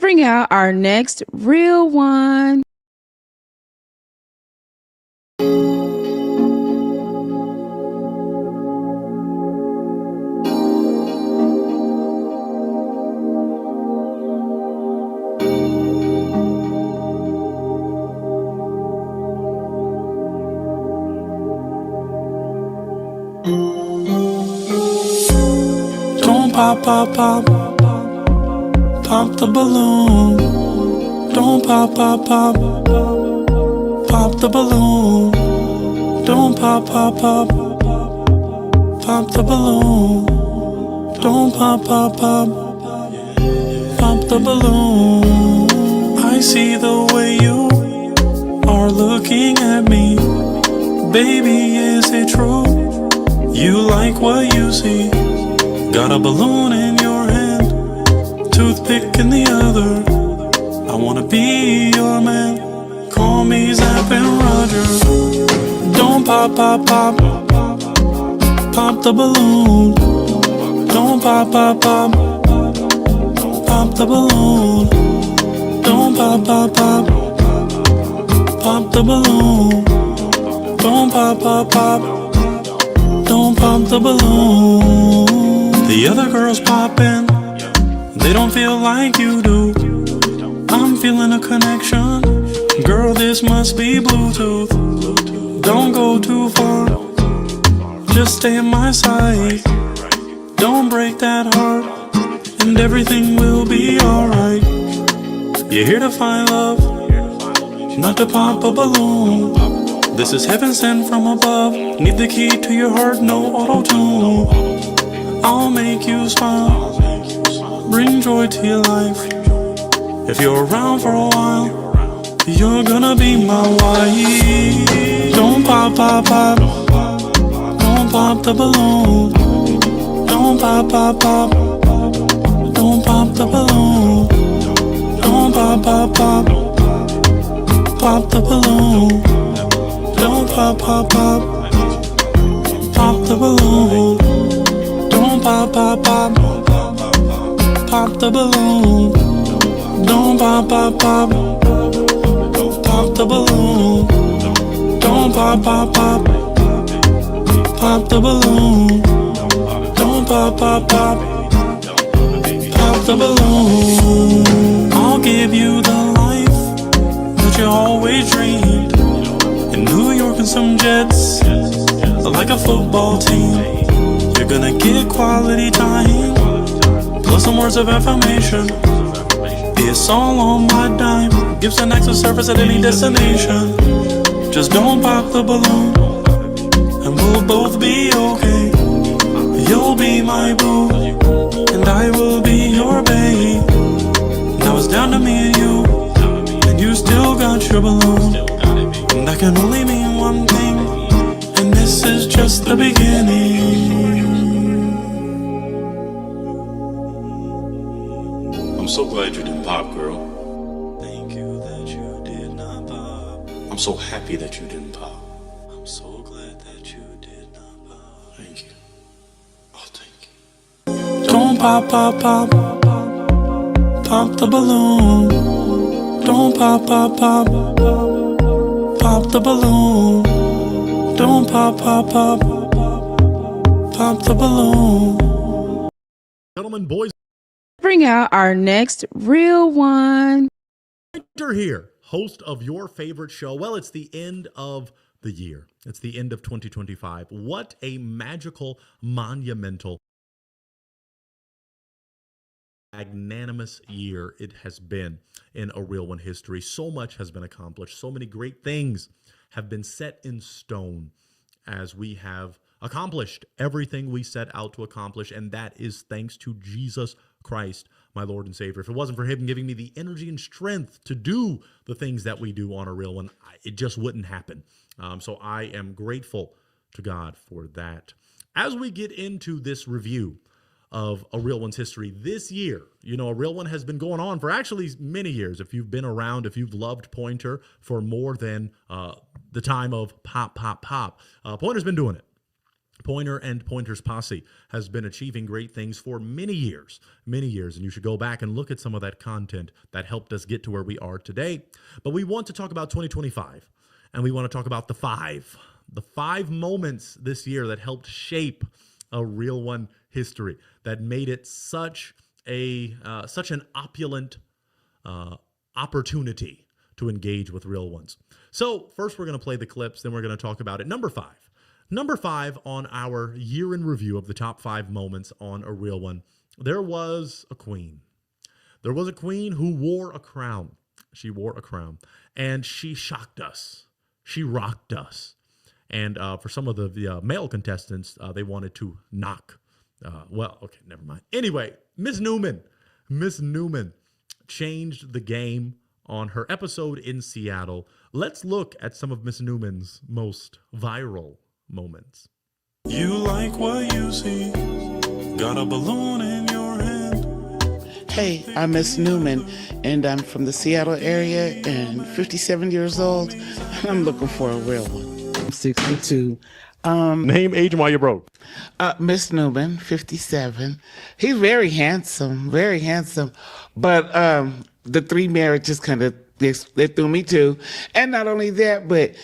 Bring out our next real one. Don't pop, pop, pop, pop the balloon. Don't pop, pop, pop, pop the balloon. Don't pop, pop, pop, pop the balloon. Don't pop, pop, pop, pop the balloon. I see the way you are looking at me. Baby, is it true? You like what you see? Got a balloon in your hand, toothpick in the other. I wanna be your man. Call me Zap and Roger. Don't pop, pop, pop, pop the balloon. Don't pop, pop, pop, pop the balloon. Don't pop, pop, pop, pop the balloon. Don't pop, pop, pop, don't pop the balloon. The other girls poppin', they don't feel like you do. I'm feeling a connection, girl, this must be Bluetooth. Don't go too far, just stay at my side. Don't break that heart, and everything will be alright. You're here to find love, not to pop a balloon. This is heaven sent from above. Need the key to your heart, no auto-tune. I'll make you smile, bring joy to your life. If you're around for a while, you're gonna be my wife. Don't pop, pop, pop, don't pop the balloon. Don't pop, pop, pop, don't pop the balloon. Don't pop, pop, pop, pop the balloon. Don't pop, pop, pop, pop the balloon. Don't pop, pop, pop, pop the balloon. Don't pop, pop, pop, pop the balloon. Don't pop, pop, pop, pop the balloon. Don't pop, pop, pop, pop the balloon. I'll give you the life that you always dreamed. In New York and some jets, like a football team. You're gonna get quality time, plus some words of affirmation. It's all on my dime, gives an access service at any destination. Just don't pop the balloon, and we'll both be okay. You'll be my boo, and I will be your babe. Now it's down to me and you still got your balloon. And that can only mean one thing, and this is just the beginning. I'm so glad you didn't pop, girl. Thank you that you did not pop. I'm so happy that you didn't pop. I'm so glad that you did not pop. Thank you. Oh, thank you. Don't pop, pop, pop, pop the balloon. Don't pop, pop, pop, pop the balloon. Don't pop, pop, pop, pop the balloon. Gentlemen, boys, Bring out our next real one. Winter here, host of your favorite show. Well, it's the end of the year. It's the end of 2025. What a magical, monumental, magnanimous year it has been in A Real One history. So much has been accomplished. So many great things have been set in stone as we have accomplished everything we set out to accomplish, and that is thanks to Jesus Christ, my Lord and Savior. If it wasn't for him giving me the energy and strength to do the things that we do on A Real One, it just wouldn't happen. So I am grateful to God for that. As we get into this review of A Real One's history this year, you know, A Real One has been going on for actually many years. If you've been around, if you've loved Pointer for more than the time of Pop, Pop, Pop, Pointer's been doing it Pointer and Pointer's Posse has been achieving great things for many years, and you should go back and look at some of that content that helped us get to where we are today. But we want to talk about 2025, and we want to talk about the five moments this year that helped shape a Real One history, that made it such an opulent opportunity to engage with Real Ones. So first we're going to play the clips, then we're going to talk about it. Number five on our year in review of the top 5 moments on a Real One, there was a queen. There was a queen who wore a crown. She wore a crown, and she shocked us. She rocked us. And for some of the male contestants, they wanted to knock. Okay, never mind. Anyway, Miss Newman changed the game on her episode in Seattle. Let's look at some of Miss Newman's most viral moments. You like what you see, got a balloon in your hand. Hey, I'm Miss Newman, and I'm from the Seattle area and 57 years old, and I'm looking for a real one. I'm 62. Name, age, and why you're broke. Miss Newman, 57. He's very handsome, but the 3 marriages kind of they threw me too. And not only that, but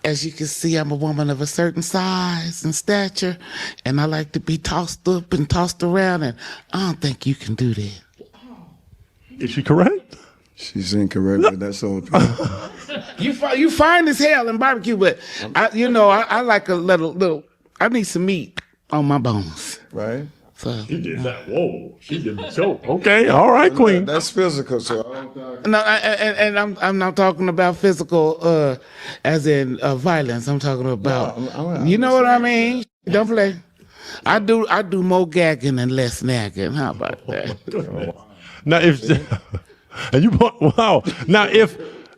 as you can see, I'm a woman of a certain size and stature, and I like to be tossed up and tossed around, and I don't think you can do that. Is she correct? She's incorrect, but that's all true. You fine as hell in barbecue, but I like a little. I need some meat on my bones. Right? So She did that. Whoa, she did the show. Okay, all right, queen. That's physical, so I don't no, and I'm not talking about physical, as in violence. I'm talking about, you know what I mean? Don't play. I do more gagging and less nagging. How about that? Now, and you wow.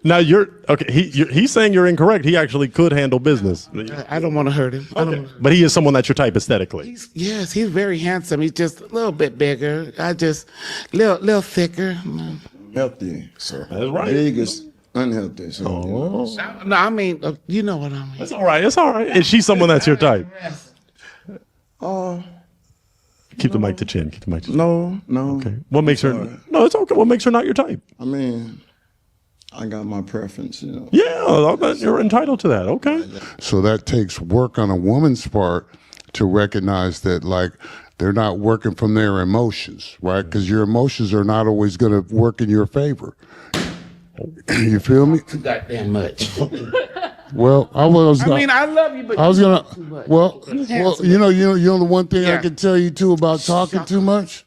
Now you're okay. He's saying you're incorrect. He actually could handle business. I don't want to hurt him. Okay. But he is someone that's your type aesthetically. He's very handsome. He's just a little bit bigger. I just little thicker. healthy. So that's right. big is unhealthy. So No, I mean, you know what I mean. That's all right. It's all right. Is she someone that's your type? Keep the mic to chin. Keep the mic to chin. No. Okay. What makes her? No, it's okay. What makes her not your type? I mean, I got my preference, you know. Yeah, you're entitled to that. Okay. So that takes work on a woman's part to recognize that, like, they're not working from their emotions, right? Because your emotions are not always going to work in your favor. You feel me? Too goddamn much. Well, I mean, I love you, but I was gonna. Well, handsome. you know the one thing I Yeah. can tell you too about talking too much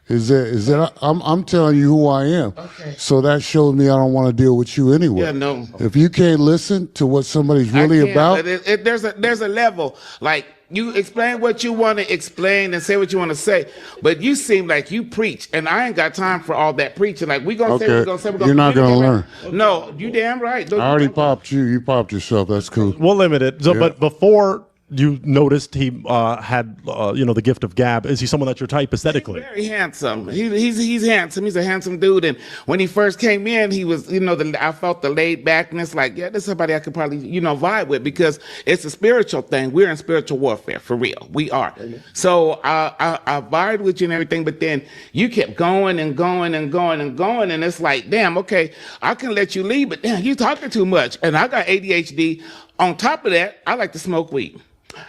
is that I'm telling you who I am. Okay. So that shows me I don't want to deal with you anyway. Yeah, no. If you can't listen to what somebody's I really can't, about, but there's a level. Like, you explain what you want to explain and say what you want to say, but you seem like you preach, and I ain't got time for all that preaching. Like, we gonna say, Okay. we're gonna say, we're gonna. You're not gonna learn. No, you damn right. I already popped you. You popped yourself. That's cool. We'll limit it. So, Yeah. but before you noticed he had the gift of gab, is he someone that's your type aesthetically? Very handsome. He's handsome. He's a handsome dude. And when he first came in, he was, I felt the laid backness. Like, yeah, this is somebody I could probably, vibe with, because it's a spiritual thing. We're in spiritual warfare, for real. We are. So I vibed with you and everything, but then you kept going and going and going and going, and it's like, damn, okay, I can let you leave, but damn, you talking too much. And I got ADHD. On top of that, I like to smoke weed.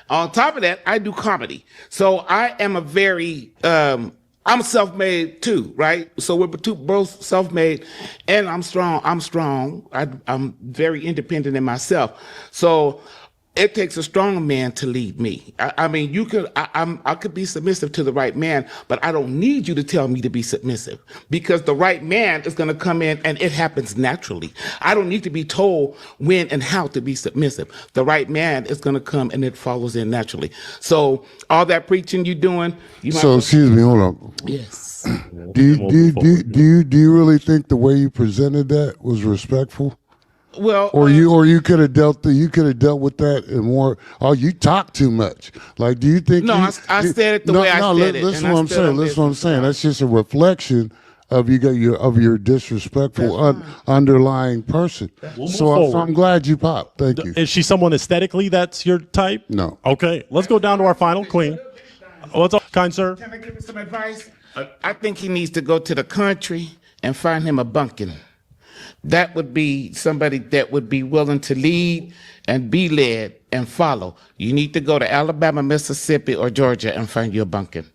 On top of that, I do comedy. So I am I'm self-made too, right? So we're both self-made, and I'm strong. I'm very independent in myself. So it takes a strong man to lead me. I mean, I could be submissive to the right man, but I don't need you to tell me to be submissive, because the right man is going to come in and it happens naturally. I don't need to be told when and how to be submissive. The right man is going to come and it follows in naturally. So all that preaching you're doing, So excuse me, hold on. yes. Do you really think the way you presented that was respectful? Well, Or you could have dealt with that in more. Oh, you talk too much. Like, do you think? No, I said it the way I said it, Listen and what I I'm stood saying. on Listen what I'm business. saying. That's just a reflection of your disrespectful underlying person. We'll move So I'm forward. glad you popped. Thank you. Is she someone aesthetically that's your type? No. Okay, let's go down to our final queen. What's up, kind sir? Can I give him some advice? I think he needs to go to the country and find him a bunkin. That would be somebody that would be willing to lead and be led and follow. You need to go to Alabama, Mississippi, or Georgia and find you a bunkin.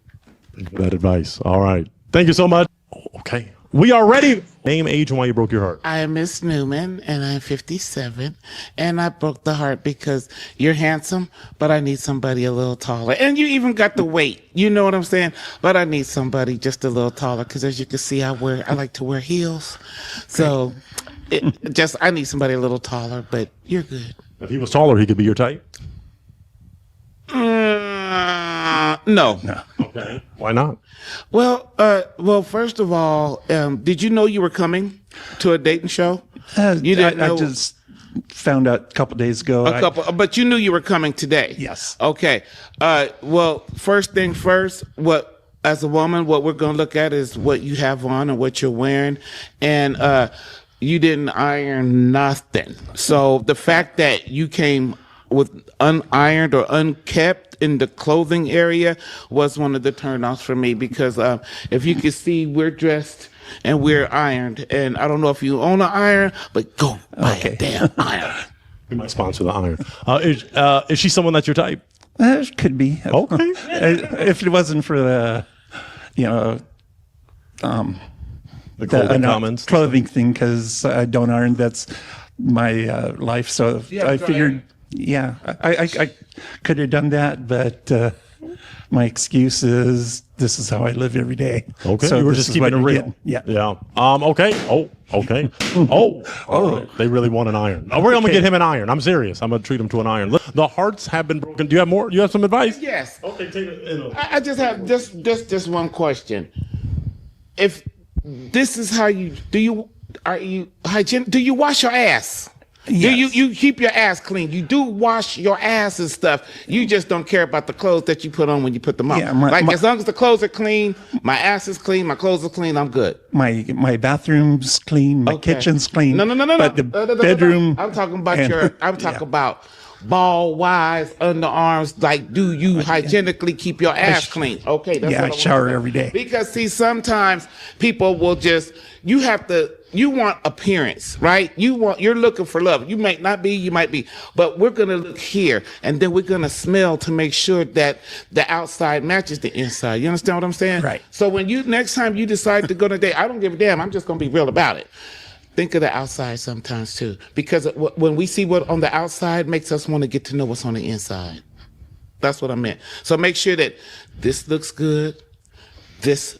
That advice. All right. Thank you so much. Okay. We are ready. Name, age, and why you broke your heart. I am Miss Newman, and I'm 57, and I broke the heart because you're handsome, but I need somebody a little taller. And you even got the weight, you know what I'm saying? But I need somebody just a little taller because, as you can see, I like to wear heels. So I need somebody a little taller, but you're good. If he was taller, he could be your type. No. Okay. Why not? Well, first of all, did you know you were coming to a dating show? You didn't I know. just found out a couple days ago. But you knew you were coming today. Yes. Okay. Well, first thing first, as a woman, what we're going to look at is what you have on and what you're wearing. And you didn't iron nothing. So the fact that you came with unironed or unkept in the clothing area was one of the turnoffs for me, because if you can see, we're dressed and we're ironed. And I don't know if you own an iron, but go buy a damn iron. We might sponsor the iron. Is she someone that's your type? Could be. Okay. If it wasn't for the, The clothing comments. clothing thing, because I don't iron. That's my life. So I figured, I could have done that, but my excuse is this is how I live every day. Okay. So You were this just is keeping what it you're real. getting. Yeah. Yeah. Okay. Okay. They really want an iron. We're going to get him an iron. I'm serious. I'm going to treat him to an iron. The hearts have been broken. Do you have more? Do you have some advice? Yes. Okay. Take it. I just have just one question. If this is how you are you hygienic? Do you wash your ass? Yes. Do you keep your ass clean? You do wash your ass and stuff. You just don't care about the clothes that you put on when you put them on. Yeah, as long as the clothes are clean, my ass is clean, my clothes are clean, I'm good. My bathroom's clean, my Okay. kitchen's clean. No. But the bedroom. I'm talking about and- I'm talking about ball wise underarms. Like, do you hygienically keep your ass clean? Okay, that's Yeah, what I shower want to know. every day. Because see, sometimes people will just you want appearance, right? You're looking for love. You might not be, you might be, but we're gonna look here, and then we're gonna smell to make sure that the outside matches the inside. You understand what I'm saying? Right. So when next time you decide to go on a date, I don't give a damn. I'm just gonna be real about it. Think of the outside sometimes too, because when we see what on the outside makes us want to get to know what's on the inside. That's what I meant. So make sure that this looks good, this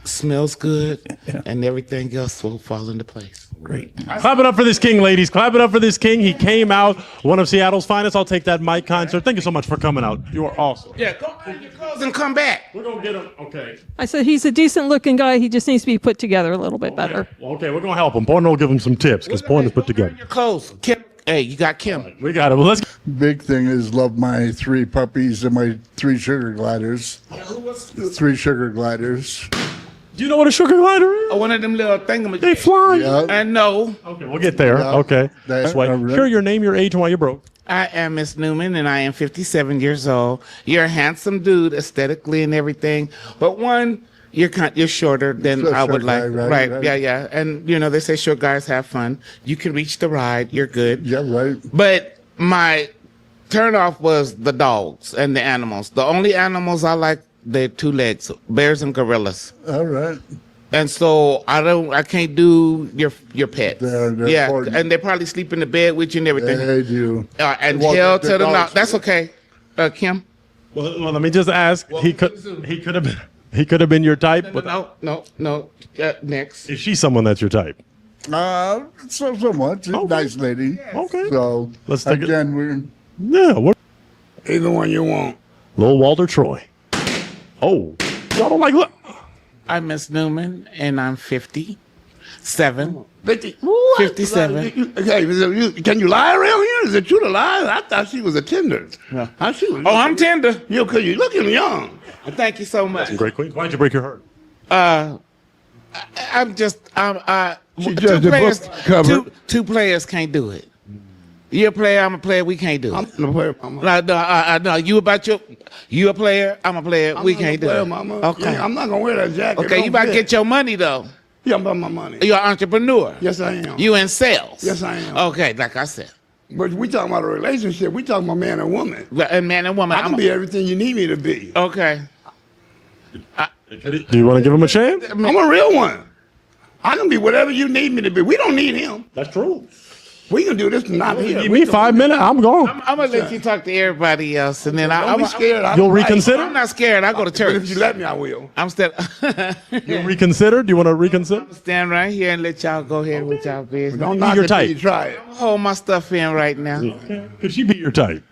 smells good, and everything else will fall into place. Great. Clap it up for this king, ladies. Clap it up for this king. He came out, one of Seattle's finest. I'll take that mic, kind sir. Thank you so much for coming out. You are awesome. Yeah, go iron your clothes and come back. We're going to get him. Okay. I said he's a decent looking guy. He just needs to be put together a little bit better. Okay, we're going to help him. Porn will give him some tips because Porn is put Go together. iron your clothes. Kim, hey, you got Kim. We got it. Well, let's. Big thing is love my 3 puppies and my 3 sugar gliders. 3 sugar gliders. Do you know what a sugar glider is? Oh, one of them little thingamajigs. They fly. Yeah. I know. Okay, we'll get there. Yeah. Okay. That's Wait, right. share your name, your age, and why you broke. I am Miss Newman, and I am 57 years old. You're a handsome dude, aesthetically and everything. But one, you're shorter than Short I would guy, like. right. Yeah. And they say short guys have fun. You can reach the ride. You're good. Yeah, right. But my turnoff was the dogs and the animals. The only animals I like, they're 2 legs, bears and gorillas. All right. And so I can't do your pets. They're yeah, important. and they probably sleep in the bed with you and everything. They do. And Well, hell the to the no. dogs- That's okay, Kim. Well, let me just ask. He could have been your type. But No. Next. is she someone that's your type? Somewhat. She's a nice lady. Okay. So, Let's take it. again, we're Yeah. We're Either one you want. Lil Walter Troy. Oh, y'all don't like look. I'm Miss Newman, and I'm 57. 57. Can you lie around here? Is it true to lie? I thought she was a tender. No. She was, Oh, I'm tender. Because you're looking young. Thank you so much. Great queen. Why'd you break your heart? I'm just She judged the book cover. Two players can't do it. You're a player, I'm a player, we can't do it. I'm a player, mama. No, you a player, I'm a player, we can't do it. Mama. Okay. Yeah, I'm not gonna wear that jacket. Okay, you about to get your money though. Yeah, I'm about my money. You're an entrepreneur. Yes, I am. You in sales. Yes, I am. Okay, like I said. But we talking about a relationship. We talking about man and woman. And man and woman. I can be everything you need me to be. Okay. Do you want to give him a chance? I'm a real one. I can be whatever you need me to be. We don't need him. That's true. We can do this not here. Give me 5 minutes. I'm gone. I'm gonna let you talk to everybody else, and then Don't be scared. You'll reconsider? I'm not scared. I go to But church. if you let me, I will. I'm still. You'll reconsider? Do you want to reconsider? Stand right here and let y'all go ahead with y'all business. Don't knock your it till type. you try it. Hold my stuff in right now. Could she be your type?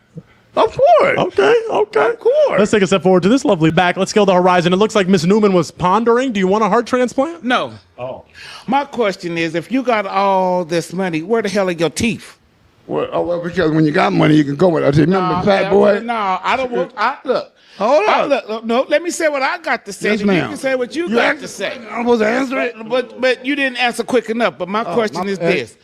Of course. Okay. Of course. Let's take a step forward to this lovely back. Let's scale the horizon. It looks like Miss Newman was pondering. Do you want a heart transplant? No. Oh. My question is, if you got all this money, where the hell are your teeth? Well, because when you got money, you can go with it. Remember, fat boy? No, I don't want. Look. Hold on. Look, no, let me say what I got to say. Yes, then ma'am. You can say what you got to say. I'm supposed to answer it? But you didn't answer quick enough. But my question is this: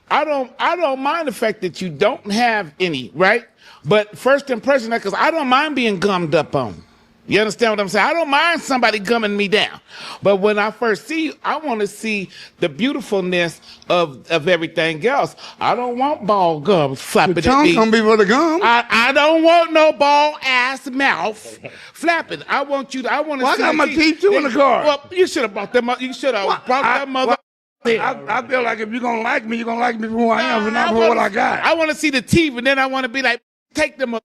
I don't mind the fact that you don't have any, right? But first impression, because I don't mind being gummed up on. You understand what I'm saying? I don't mind somebody gumming me down. But when I first see you, I want to see the beautifulness of everything else. I don't want ball gums flapping The at tongue me. gonna be for the gum. I don't want no ball ass mouth flapping. I want you to. I want to. Well, I see got the my teeth too in the car. Well, you should have brought them up. You should have brought that mother. I feel like if you're gonna like me, you're gonna like me for who I am, and not for what I got. I want to see the teeth, and then I want to be like, take them out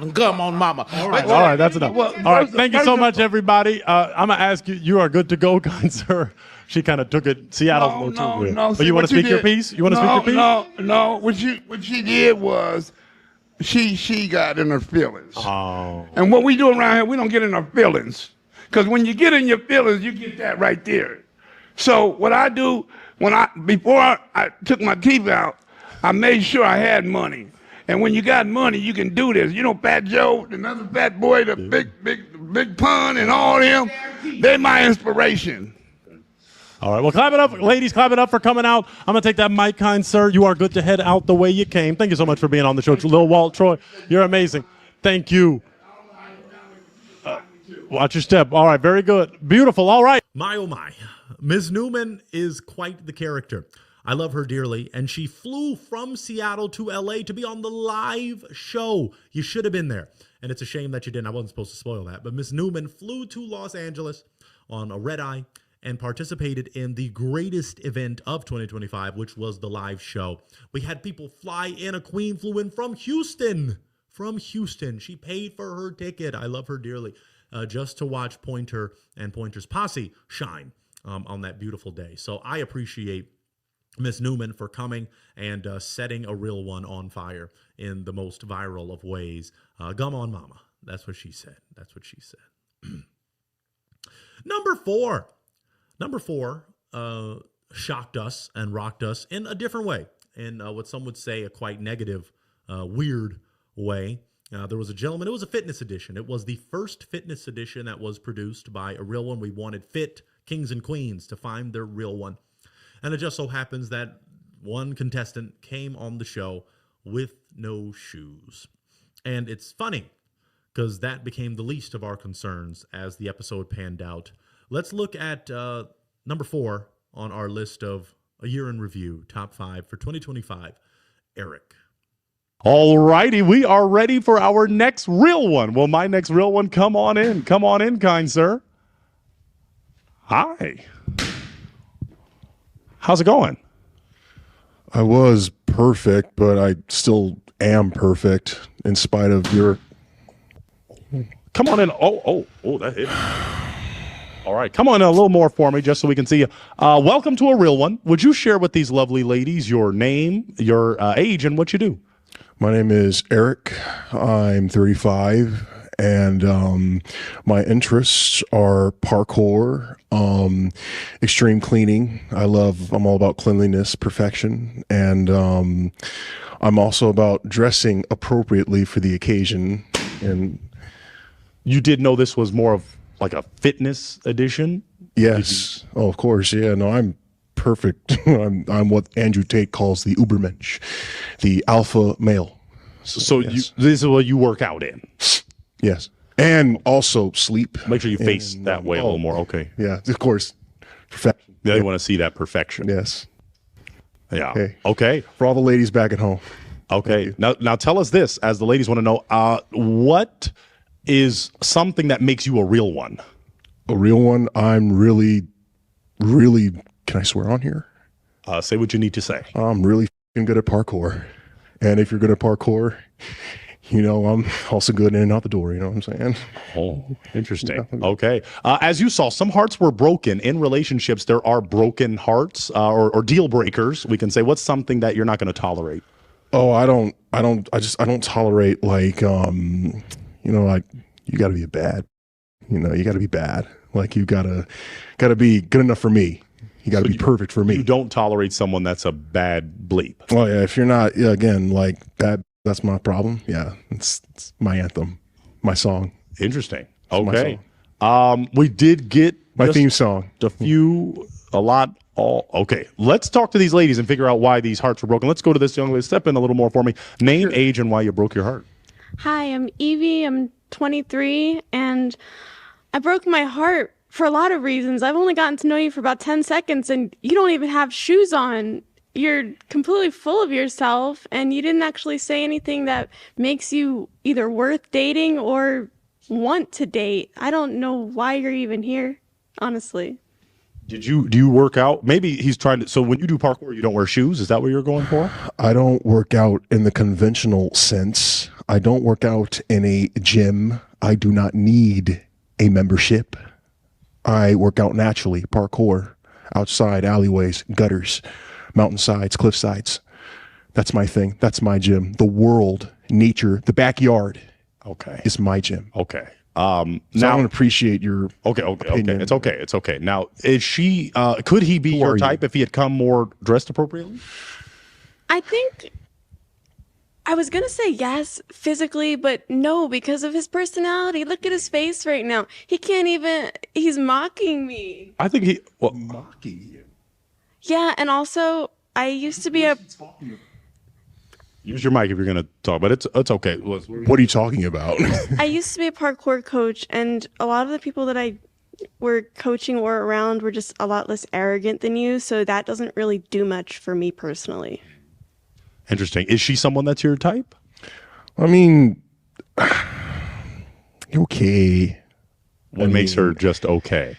and gum on mama. All right, that's enough. All right, thank you so much, everybody. I'm going to ask you, you are good to go, kind sir. She kind of took it, Seattle's a little too weird. But you want to speak your piece? You want to speak your piece? No. What she did was, she got in her feelings. Oh. And what we do around here, we don't get in our feelings. Because when you get in your feelings, you get that right there. So what I do, before I took my teeth out, I made sure I had money. And when you got money, you can do this. You know, Fat Joe, another fat boy, the big pun, and all them, they my inspiration. All right, well, clap it up, ladies, clap it up for coming out. I'm going to take that mic, kind sir. You are good to head out the way you came. Thank you so much for being on the show. Lil Walt, Troy, you're amazing. Thank you. Watch your step. All right, very good. Beautiful. All right. My oh my. Ms. Newman is quite the character. I love her dearly, and she flew from Seattle to LA to be on the live show. You should have been there, and it's a shame that you didn't. I wasn't supposed to spoil that, but Ms. Newman flew to Los Angeles on a red eye and participated in the greatest event of 2025, which was the live show. We had people fly in. A queen flew in from Houston. She paid for her ticket. I love her dearly, just to watch Pointer and Pointer's posse shine on that beautiful day. So I appreciate Miss Newman for coming and setting a real one on fire in the most viral of ways. Gum on mama. That's what she said. Number four shocked us and rocked us in a different way, in what some would say a quite negative, weird way. There was a gentleman. It was a fitness edition. It was the first fitness edition that was produced by a real one. We wanted fit kings and queens to find their real one. And it just so happens that one contestant came on the show with no shoes. And it's funny because that became the least of our concerns as the episode panned out. Let's look at number 4 on our list of a year in review, top 5 for 2025, Eric. All righty, we are ready for our next real one. Well, my next real one, come on in, kind sir. Hi. How's it going? I was perfect, but I still am perfect in spite of your... Come on in. Oh, that hit me. All right, come on in a little more for me just so we can see you. Welcome to a real one. Would you share with these lovely ladies your name, your age, and what you do? My name is Eric. I'm 35, and my interests are parkour, extreme cleaning. I'm all about cleanliness, perfection, and I'm also about dressing appropriately for the occasion. And you did know this was more of like a fitness edition? Yes. Oh, of course. Yeah. No, I'm perfect. I'm what Andrew Tate calls the Ubermensch, the alpha male. So yes. this is what you work out in. Yes. And also sleep. Make sure you face that way a little more. Okay. Yeah. Of course. Perfection. Yeah, you want to see that perfection. Yes. Yeah. Okay. Okay. For all the ladies back at home. Okay. Now tell us this, as the ladies want to know, what is something that makes you a real one? A real one? I'm really, can I swear on here? Say what you need to say. I'm really f***ing good at parkour. And if you're good at parkour, you know, I'm also good in and out the door. You know what I'm saying? Oh, interesting. Okay. As you saw, some hearts were broken. In relationships, there are broken hearts or deal breakers. We can say, what's something that you're not going to tolerate? Oh, I don't tolerate like, you know, like you got to be a bad, you know, you got to be bad. Like you gotta be good enough for me. You got to be perfect for me. You don't tolerate someone that's a bad bleep. Well, yeah, if you're not, yeah, again, like bad, that's my problem. Yeah, it's my anthem, my song. Interesting. Okay. We did get my theme song. Okay. Let's talk to these ladies and figure out why these hearts were broken. Let's go to this young lady. Step in a little more for me. Name, age, and why you broke your heart. Hi, I'm Evie. I'm 23, and I broke my heart for a lot of reasons. I've only gotten to know you for about 10 seconds, and you don't even have shoes on. You're completely full of yourself, and you didn't actually say anything that makes you either worth dating or want to date. I don't know why you're even here, honestly. Do you work out? Maybe he's trying to. So when you do parkour, you don't wear shoes. Is that what you're going for? I don't work out in the conventional sense. I don't work out in a gym. I do not need a membership. I work out naturally, parkour, outside, alleyways, gutters, mountainsides, cliffsides. That's my thing. That's my gym. The world, nature, the backyard. Okay. Is my gym. Okay. So now, I don't appreciate your opinion. It's okay. It's okay. Now, is she? Could he be your type if he had come more dressed appropriately? I think I was gonna say yes physically, but no, because of his personality. Look at his face right now. He can't even. He's mocking me. I think he mocking you. Yeah, and also I used to be a. Use your mic if you're going to talk, but it's okay. What are you talking about? I used to be a parkour coach, and a lot of the people that I were coaching or around were just a lot less arrogant than you, so that doesn't really do much for me personally. Interesting. Is she someone that's your type? I mean, okay. What makes her just okay?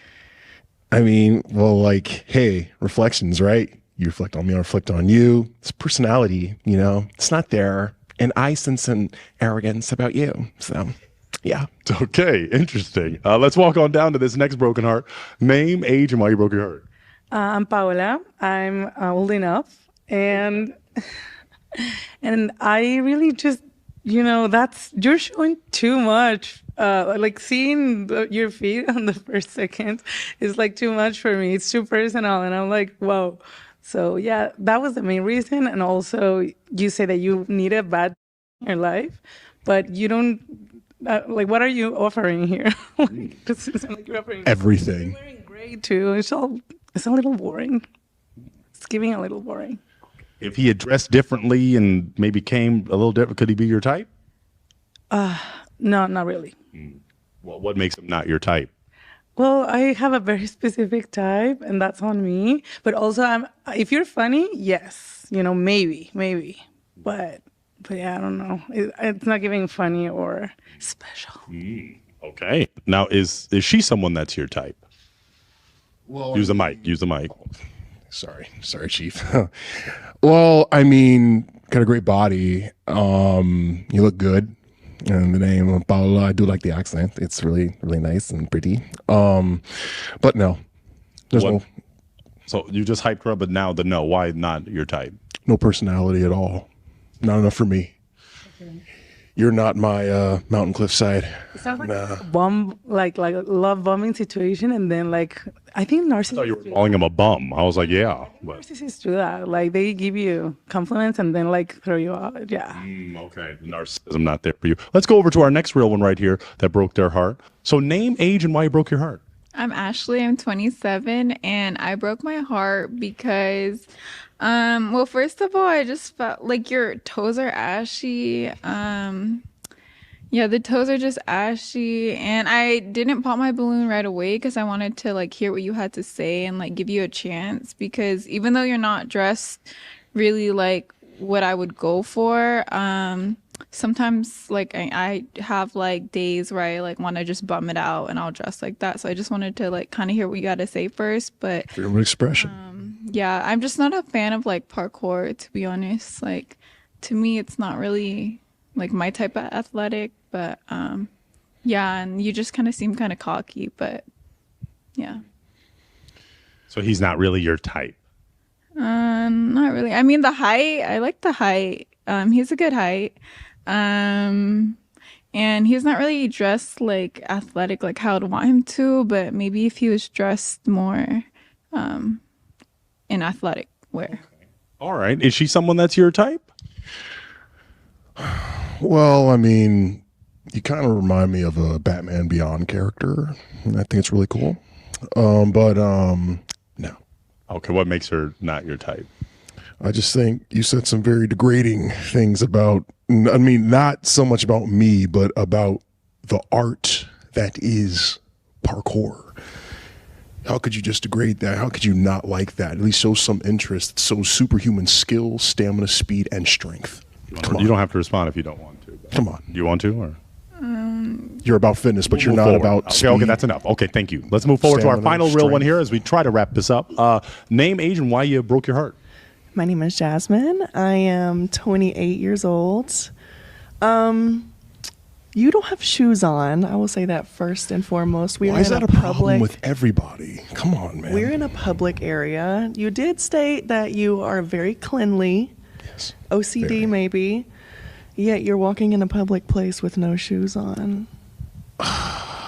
I mean, well, like, hey, reflections, right? You reflect on me, I reflect on you. It's personality, you know, it's not there. And I sense an arrogance about you. So, yeah. Okay, interesting. Let's walk on down to this next broken heart. Name, age, and why you broke your heart. I'm Paola. I'm old enough. And I really just, you know, you're showing too much. Like seeing your feet on the first second is like too much for me. It's too personal. And I'm like, whoa. So yeah, that was the main reason. And also you say that you need a bad in your life, but you don't, like, what are you offering here? Like you're offering everything. You're wearing gray too. It's a little boring. It's giving a little boring. If he had dressed differently and maybe came a little different, could he be your type? No, not really. Well, what makes him not your type? Well, I have a very specific type, and that's on me. But also, if you're funny, yes, you know, maybe. But yeah, I don't know. It's not giving funny or special. Okay. Now, is she someone that's your type? Well, use the mic. Sorry, Chief. Well, I mean, got a great body. You look good. And the name of Paola, I do like the accent. It's really, really nice and pretty. But no, there's no. So you just hyped her up, but now no. Why not your type? No personality at all. Not enough for me. Okay. You're not my mountain cliffside. It sounds like a bomb, like a love bombing situation, and then like I think narcissists. I thought you were calling him a bum. I was like, yeah. But. Narcissists do that. Like they give you compliments and then like throw you out. Yeah. Okay, narcissism not there for you. Let's go over to our next real one right here that broke their heart. So name, age, and why you broke your heart. I'm Ashley. I'm 27, and I broke my heart because, well, first of all, I just felt like your toes are ashy. Yeah, the toes are just ashy, and I didn't pop my balloon right away because I wanted to like hear what you had to say and like give you a chance because even though you're not dressed really like what I would go for, sometimes like I have like days where I like want to just bum it out and I'll dress like that. So I just wanted to like kind of hear what you got to say first, but Freedom of expression. yeah, I'm just not a fan of like parkour to be honest. Like to me it's not really like my type of athletic, but yeah, and you just kind of seem kind of cocky, but yeah. So he's not really your type. Not really. I mean the height, I like the height. He's a good height. And he's not really dressed like athletic like how I'd want him to, but maybe if he was dressed more in athletic wear. All right. Is she someone that's your type? Well, I mean, you kind of remind me of a Batman Beyond character, and I think it's really cool. But no. Okay, what makes her not your type? I just think you said some very degrading things about, I mean, not so much about me, but about the art that is parkour. How could you just degrade that? How could you not like that? At least show some interest. So superhuman skill, stamina, speed, and strength. You don't have to respond if you don't want to. Come on. Do you want to? Or? You're about fitness, but you're Move not forward. about Okay, speed. okay, that's enough. Okay, thank you. Let's move forward to our Stamina, final real one strength. here as we try to wrap this up. Name, age, and why you broke your heart. My name is Jasmine. I am 28 years old. You don't have shoes on. I will say that first and foremost. We Why are is in that a a problem public. with everybody? Come on, man. We're in a public area. You did state that you are very cleanly. Yes. OCD maybe. Yet you're walking in a public place with no shoes on.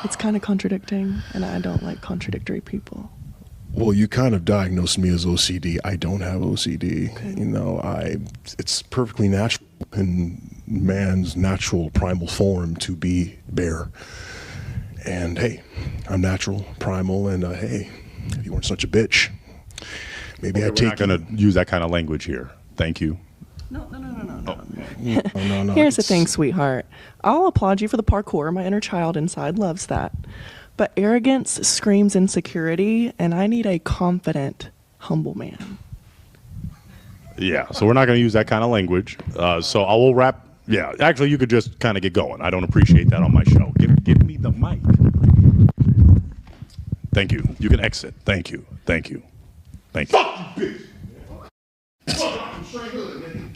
It's kind of contradicting, and I don't like contradictory people. Well, you kind of diagnosed me as OCD. I don't have OCD. Okay. You know, it's perfectly natural in man's natural primal form to be bare. And hey, I'm natural, primal, and hey, if you weren't such a bitch, maybe Okay, I'd take We're not going to use that kind of language here. Thank you. No. No. Here's the thing, sweetheart. I'll applaud you for the parkour. My inner child inside loves that. But arrogance screams insecurity, and I need a confident, humble man. Yeah, so we're not going to use that kind of language. So I will wrap. Yeah, actually, you could just kind of get going. I don't appreciate that on my show. Give me the mic. Thank you. You can exit. Thank you. Thank you. Thank you. Fuck you, bitch. Fuck you, straight hood, nigga.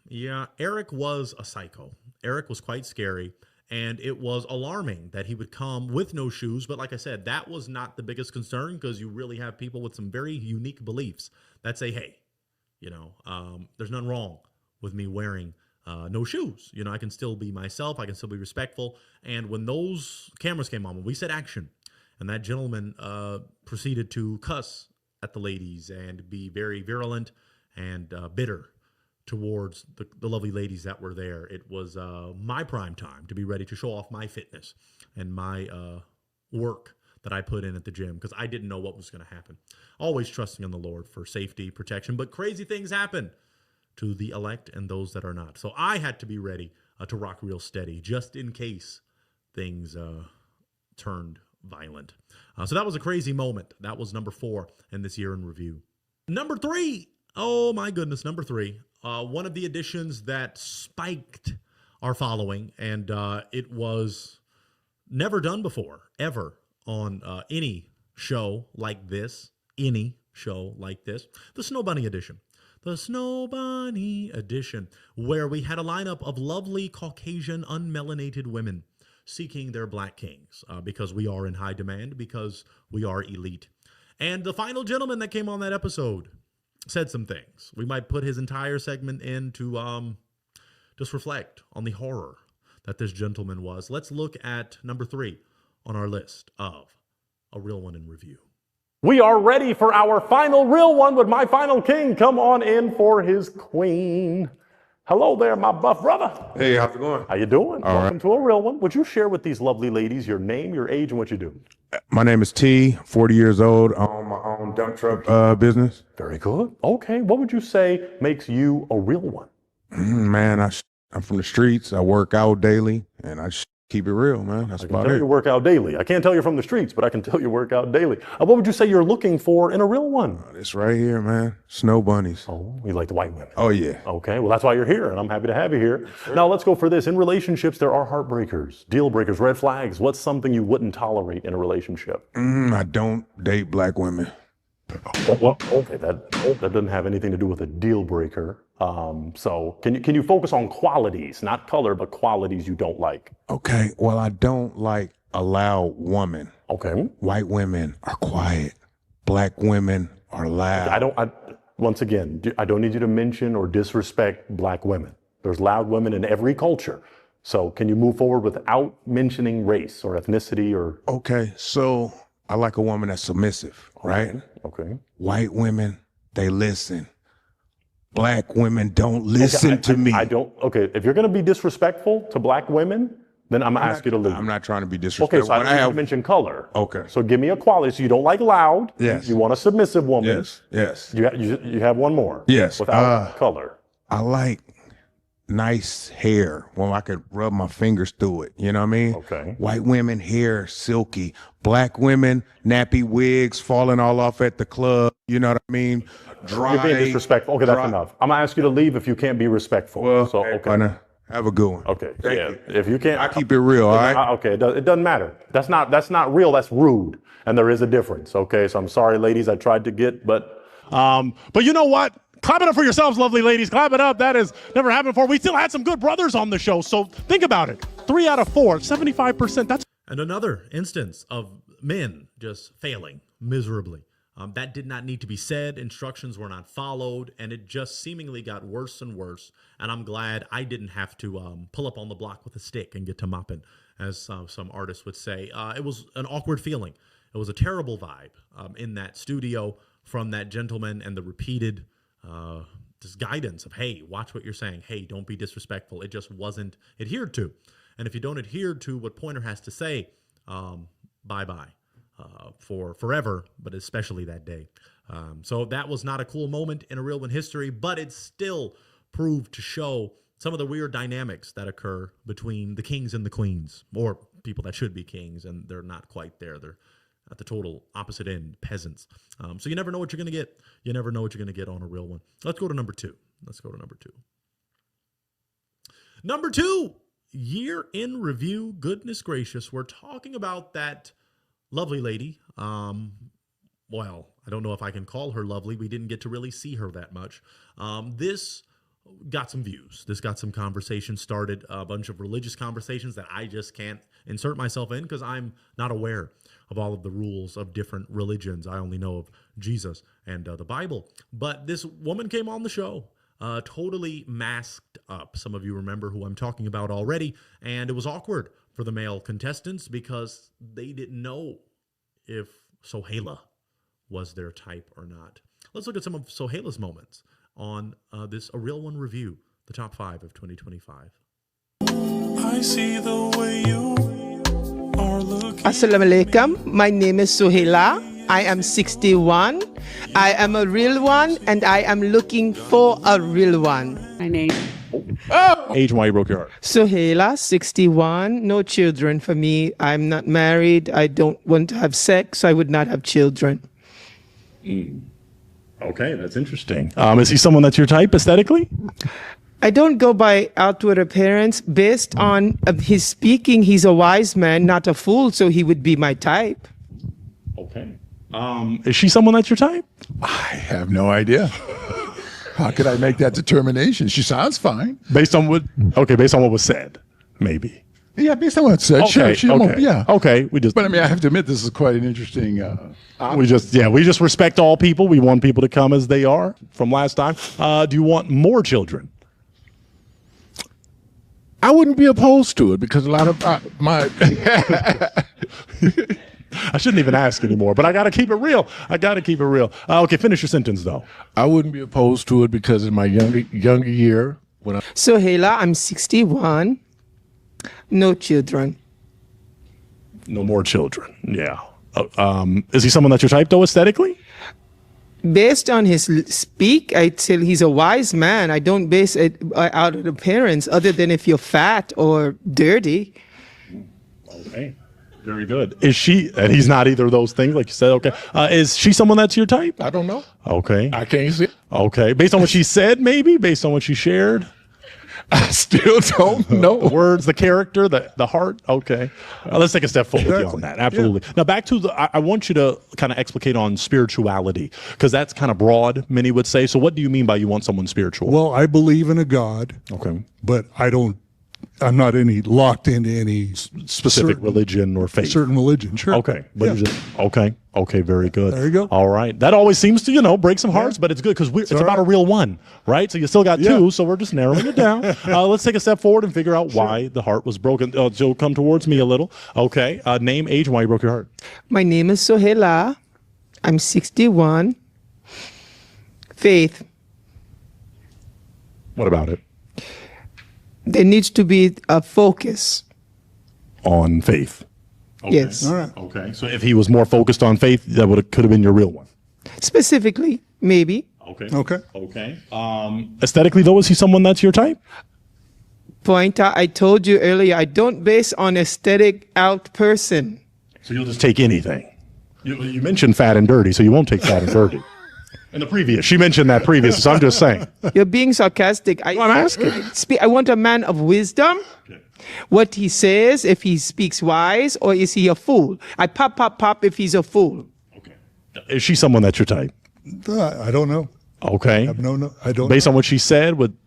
Yeah. Eric was a psycho. Eric was quite scary, and it was alarming that he would come with no shoes. But like I said, that was not the biggest concern because you really have people with some very unique beliefs that say, hey, there's nothing wrong with me wearing no shoes. I can still be myself. I can still be respectful. And when those cameras came on, when we said action, and that gentleman proceeded to cuss at the ladies and be very virulent and bitter towards the lovely ladies that were there. It was my prime time to be ready to show off my fitness and my work that I put in at the gym because I didn't know what was going to happen. Always trusting in the Lord for safety, protection, but crazy things happen to the elect and those that are not. So I had to be ready to rock real steady just in case things turned violent. So that was a crazy moment. That was number 4 in this year in review. Number 3. Oh my goodness, number 3. One of the additions that spiked our following, and it was never done before, ever, on any show like this, the Snow Bunny Edition. The Snow Bunny Edition, where we had a lineup of lovely Caucasian unmelanated women seeking their black kings because we are in high demand, because we are elite. And the final gentleman that came on that episode said some things. We might put his entire segment in to just reflect on the horror that this gentleman was. Let's look at number 3 on our list of A Real One in Review. We are ready for our final real one with my final king. Come on in for his queen. Hello there, my buff brother. Hey, how's it going? How you doing? All Welcome to A Real One. Would you share with these lovely ladies your name, your age, and what you do? My name is T, 40 years old. I own my own dump truck business. Very good. Okay, what would you say makes you a real one? Man, I'm from the streets. I work out daily, and I keep it real, man. That's I can about tell it. you work out daily. I can't tell you from the streets, but I can tell you work out daily. What would you say you're looking for in a real one? This right here, man. Snow bunnies. Oh, you like the white women? Oh, yeah. Okay, well, that's why you're here, and I'm happy to have you here. Now, let's go for this. In relationships, there are heartbreakers, deal breakers, red flags. What's something you wouldn't tolerate in a relationship? I don't date black women. Well, okay, that doesn't have anything to do with a deal breaker. So can you focus on qualities, not color, but qualities you don't like? Okay, well, I don't like a loud woman. Okay. White women are quiet. Black women are loud. Once again, I don't need you to mention or disrespect black women. There's loud women in every culture. So can you move forward without mentioning race or ethnicity or? Okay, so I like a woman that's submissive, right? Okay. White women, they listen. Black women don't listen to me. Okay, if you're gonna be disrespectful to black women, then I'm gonna ask you to leave. I'm not trying to be disrespectful. Okay, so I don't need to mention color. Okay. So give me a quality. So you don't like loud. Yes. You want a submissive woman. Yes. You have one more. Yes. Without color. I like nice hair when I could rub my fingers through it. You know what I mean? Okay. White women, hair silky. Black women, nappy wigs falling all off at the club. You know what I mean? Dry. You're being disrespectful. Okay, that's enough. I'm gonna ask you to leave if you can't be respectful. Well, so okay. Have a good one. Okay. Thank yeah. you. If you can't, I keep it real. All right. Okay. It doesn't matter. That's not real. That's rude, and there is a difference. Okay. So I'm sorry, ladies. I tried to get, but you know what? Clap it up for yourselves, lovely ladies. Clap it up. That has never happened before. We still had some good brothers on the show. So think about it. 3 out of 4, 75%. That's and another instance of men just failing miserably. That did not need to be said. Instructions were not followed, and it just seemingly got worse and worse. And I'm glad I didn't have to pull up on the block with a stick and get to mopping, as some artists would say. It was an awkward feeling. It was a terrible vibe in that studio from that gentleman, and the repeated just guidance of, hey, watch what you're saying. Hey, don't be disrespectful. It just wasn't adhered to. And if you don't adhere to what Pointer has to say, bye-bye. For forever, but especially that day. So that was not a cool moment in A Real One history, but it still proved to show some of the weird dynamics that occur between the kings and the queens, or people that should be kings, and they're not quite there. They're at the total opposite end, peasants. So you never know what you're going to get. You never know what you're going to get on A Real One. Let's go to number 2. Number 2, year in review. Goodness gracious, we're talking about that lovely lady. Well, I don't know if I can call her lovely. We didn't get to really see her that much. This got some views. This got some conversation started, a bunch of religious conversations that I just can't insert myself in because I'm not aware of all of the rules of different religions. I only know of Jesus and the Bible. But this woman came on the show, totally masked up. Some of you remember who I'm talking about already. And it was awkward for the male contestants because they didn't know if Sohaila was their type or not. Let's look at some of Sohaila's moments on this A Real One review, the top 5 of 2025. I see the way you are looking. Assalamu alaikum. My name is Sohaila. I am 61. I am a real one, and I am looking for a real one. My name. Age and why you broke your heart. Sohaila, 61. No children for me. I'm not married. I don't want to have sex. So I would not have children. Okay, that's interesting. Is he someone that's your type aesthetically? I don't go by outward appearance. Based on his speaking, he's a wise man, not a fool, so he would be my type. Okay. Is she someone that's your type? I have no idea. How could I make that determination? She sounds fine. Based on what was said, maybe. Yeah, based on what it said. Okay, Sure, yeah. Okay, But I mean, I have to admit, this is quite an interesting. we just respect all people. We want people to come as they are from last time. Do you want more children? I wouldn't be opposed to it because a lot of my. I shouldn't even ask anymore, but I got to keep it real. Okay, finish your sentence though. I wouldn't be opposed to it because in my younger year, Sohela, I'm 61. No children. No more children. Yeah. Is he someone that's your type, though, aesthetically? Based on his speak, I'd say he's a wise man. I don't base it out of appearance, other than if you're fat or dirty. Okay. Very good. Is she, and he's not either of those things, like you said, okay. Is she someone that's your type? I don't know. Okay. I can't see. Okay. Based on what she said, maybe? Based on what she shared? I still don't know. The words, the character, the heart. Okay. Let's take a step forward with you on that. Absolutely. Now back to I want you to kind of explicate on spirituality, because that's kind of broad, many would say. So what do you mean by you want someone spiritual? Well, I believe in a God. Okay. But I'm not locked into any specific religion or faith. Certain religion, sure. Okay. But okay, very good. There you go. All right. That always seems to, break some hearts, but it's good because it's about a real one, right? So you still got two, so we're just narrowing it down. Let's take a step forward and figure out why the heart was broken. So come towards me a little. Okay. Name, age, why you broke your heart. My name is Sohela. I'm 61. Faith. What about it? There needs to be a focus. On faith. Okay. Yes. All right. Okay. So if he was more focused on faith, that could have been your real one. Specifically, maybe. Okay. Okay. Okay. Aesthetically, though, is he someone that's your type? Pointer, I told you earlier, I don't base on aesthetic out person. So you'll just take anything. You mentioned fat and dirty, so you won't take fat and dirty. In the previous, she mentioned that previous, so I'm just saying. You're being sarcastic. I'm asking. I want a man of wisdom. Okay. What he says, if he speaks wise, or is he a fool? I pop if he's a fool. Okay. Is she someone that's your type? I don't know. Okay. I don't. Based on what she said with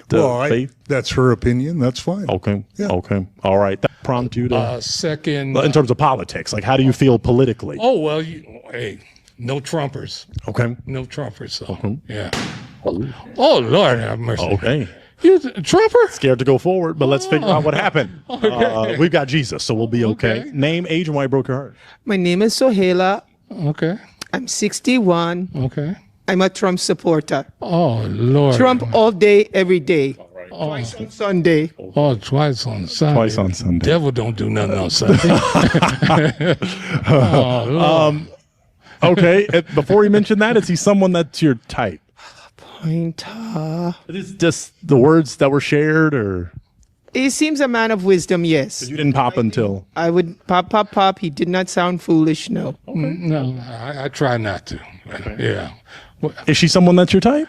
the faith? That's her opinion. That's fine. Okay. Yeah. Okay. All right. That prompt you to second. In terms of politics, like how do you feel politically? Oh well, hey, no Trumpers. Okay. No Trumpers. So Okay. yeah. Oh Lord have mercy. Okay. You a Trumper? Scared to go forward, but let's figure out what happened. Okay. We've got Jesus, so we'll be okay. Okay. Name, age, and why you broke your heart. My name is Sohela. Okay. I'm 61. Okay. I'm a Trump supporter. Oh Lord. Trump all day, every day. Oh. Twice on Sunday. Oh, twice on Sunday. Twice on Sunday. Devil don't do nothing on Sunday. Oh, Lord. Okay. Before you mention that, is he someone that's your type? Pointer. Is just the words that were shared, or He seems a man of wisdom, yes. you didn't pop until? I would pop. He did not sound foolish, no. No, I try not to. Yeah. Is she someone that's your type?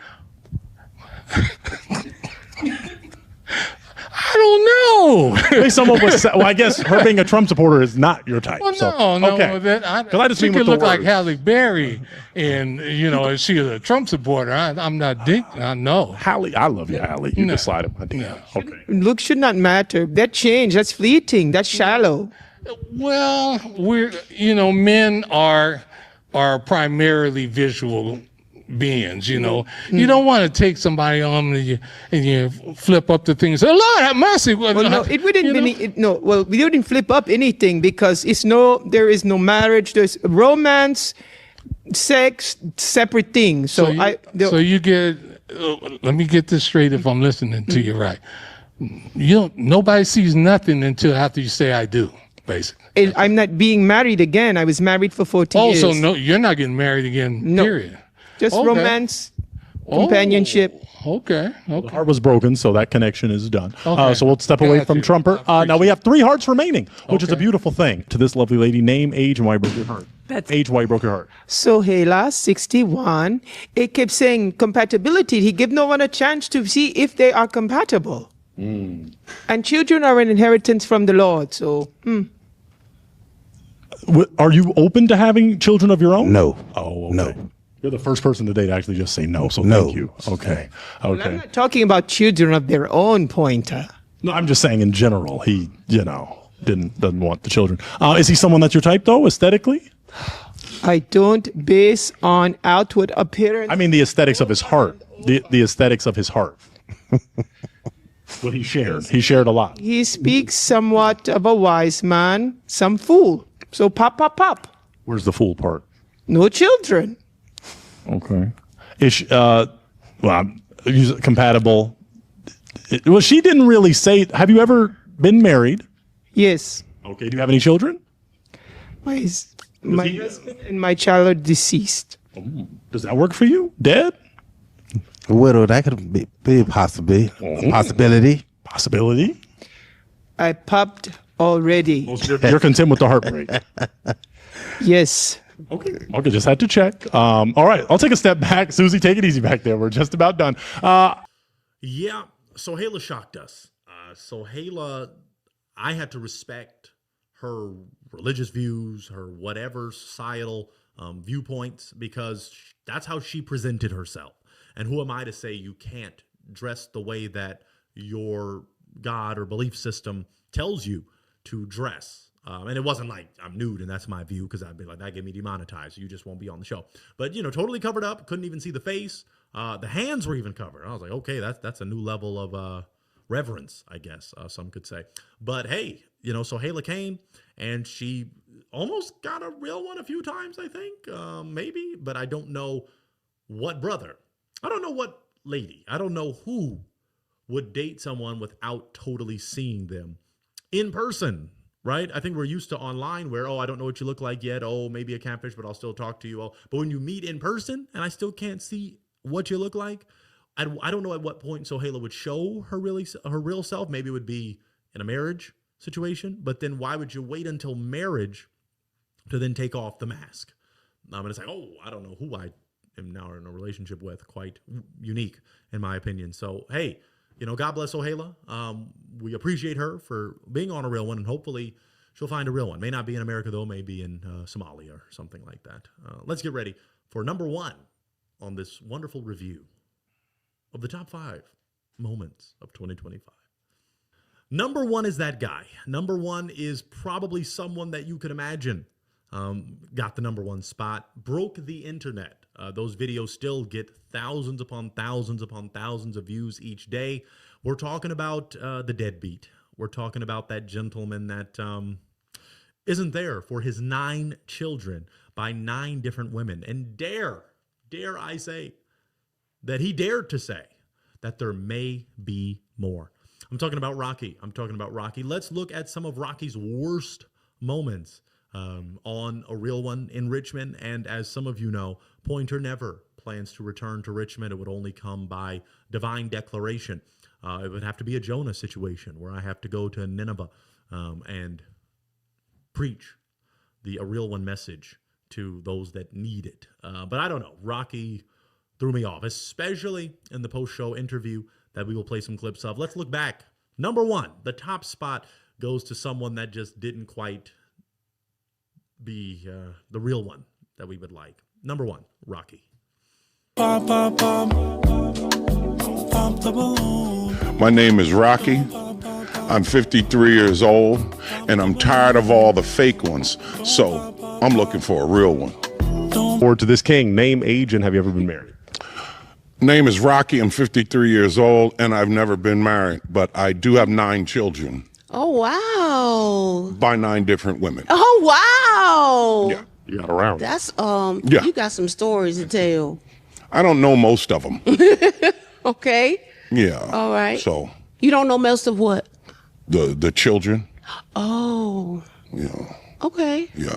I don't know. Based on what was said, well, I guess her being a Trump supporter is not your type. Well, so, no. Okay. Because I just she mean with could the look like words. Halle Berry, and if she's a Trump supporter, I'm not. I know. Halle, I love you, Halle. You decided my deal. Okay. Look should not matter. That change, that's fleeting, that's shallow. Well, men are primarily visual beings. You don't want to take somebody on and you flip up the things. Oh, Lord have mercy. Well, no, it wouldn't be. Well, we wouldn't flip up anything because there is no marriage. There's romance, sex, separate things. So you get. Let me get this straight. If I'm listening to you right, nobody sees nothing until after you say I do. Basically, I'm not being married again. I was married for 14 years. Oh, so no, you're not getting married again. No. Period. Just Okay. romance, companionship. Okay. The heart was broken, so that connection is done. Okay. So we'll step away Got from you. Trumper. Now we have 3 hearts remaining, which is a Okay. beautiful thing. To this lovely lady, name, age, and why you broke your heart. Age, why you broke your heart. Sohela, 61. It kept saying compatibility. He gave no one a chance to see if they are compatible. And children are an inheritance from the Lord. So, Are you open to having children of your own? No. Oh, okay. No. You're the first person today to actually just say no, so No. thank you. Okay. I'm Okay. not talking about children of their own, Pointer. No, I'm just saying in general, he, doesn't want the children. Is he someone that's your type, though, aesthetically? I don't base on outward appearance. I mean the aesthetics of his heart. The aesthetics of his heart. What he shared. He shared a lot. He speaks somewhat of a wise man, some fool. So pop. Where's the fool part? No children. Okay. Is compatible Well, she didn't really say. Have you ever been married? Yes. Okay. Do you have any children? My husband and my child are deceased. Does that work for you? Dead? Widow, that could be a possibility. Possibility? I popped already. You're content with the heartbreak. Yes. Okay, just had to check. All right, I'll take a step back. Susie, take it easy back there. We're just about done. Yeah, Sohaila shocked us. Sohaila, I had to respect her religious views, her whatever societal viewpoints, because that's how she presented herself. And who am I to say you can't dress the way that your God or belief system tells you to dress? And it wasn't like I'm nude and that's my view, because I'd be like, that get me demonetized. You just won't be on the show. But, totally covered up. Couldn't even see the face. The hands were even covered. I was like, okay, that's a new level of reverence, I guess some could say. But hey, Sohaila came and she almost got a real one a few times, I think, maybe. But I don't know what brother. I don't know what lady. I don't know who would date someone without totally seeing them in person, right? I think we're used to online where, I don't know what you look like yet. Oh, maybe a catfish, but I'll still talk to you. But when you meet in person and I still can't see what you look like, I don't know at what point Sohaila would show her real self. Maybe it would be in a marriage situation, but then why would you wait until marriage to then take off the mask? And it's like, I don't know who I am now in a relationship with. Quite unique in my opinion. So, hey, God bless Sohaila. We appreciate her for being on a real one, and hopefully she'll find a real one. May not be in America, though. Maybe in Somalia or something like that. Let's get ready for number one on this wonderful review of the top 5 moments of 2025. Number one is that guy. Number one is probably someone that you could imagine got the number one spot, broke the internet. Those videos still get thousands upon thousands upon thousands of views each day. We're talking about the deadbeat. We're talking about that gentleman that isn't there for his 9 children by 9 different women. And dare I say, that he dared to say that there may be more. I'm talking about Rocky. Let's look at some of Rocky's worst moments on A Real One in Richmond. And as some of you know, Pointer never plans to return to Richmond. It would only come by divine declaration. It would have to be a Jonah situation where I have to go to Nineveh and preach A Real One message to those that need it. But I don't know. Rocky threw me off, especially in the post-show interview that we will play some clips of. Let's look back. Number one, the top spot goes to someone that just didn't quite be the real one that we would like. Number one, Rocky. Pop, pop, pop. Pop the balloon. My name is Rocky. I'm 53 years old, and I'm tired of all the fake ones. So I'm looking for a real one. Forward to this king. Name, age, and have you ever been married? Name is Rocky. I'm 53 years old, and I've never been married, but I do have 9 children. Oh, wow. By 9 different women. Oh, wow. Yeah. You got around. That's, Yeah. You got some stories to tell. I don't know most of them. Okay. Yeah. All right. So You don't know most of what? the children. Oh. Yeah. Okay. Yeah.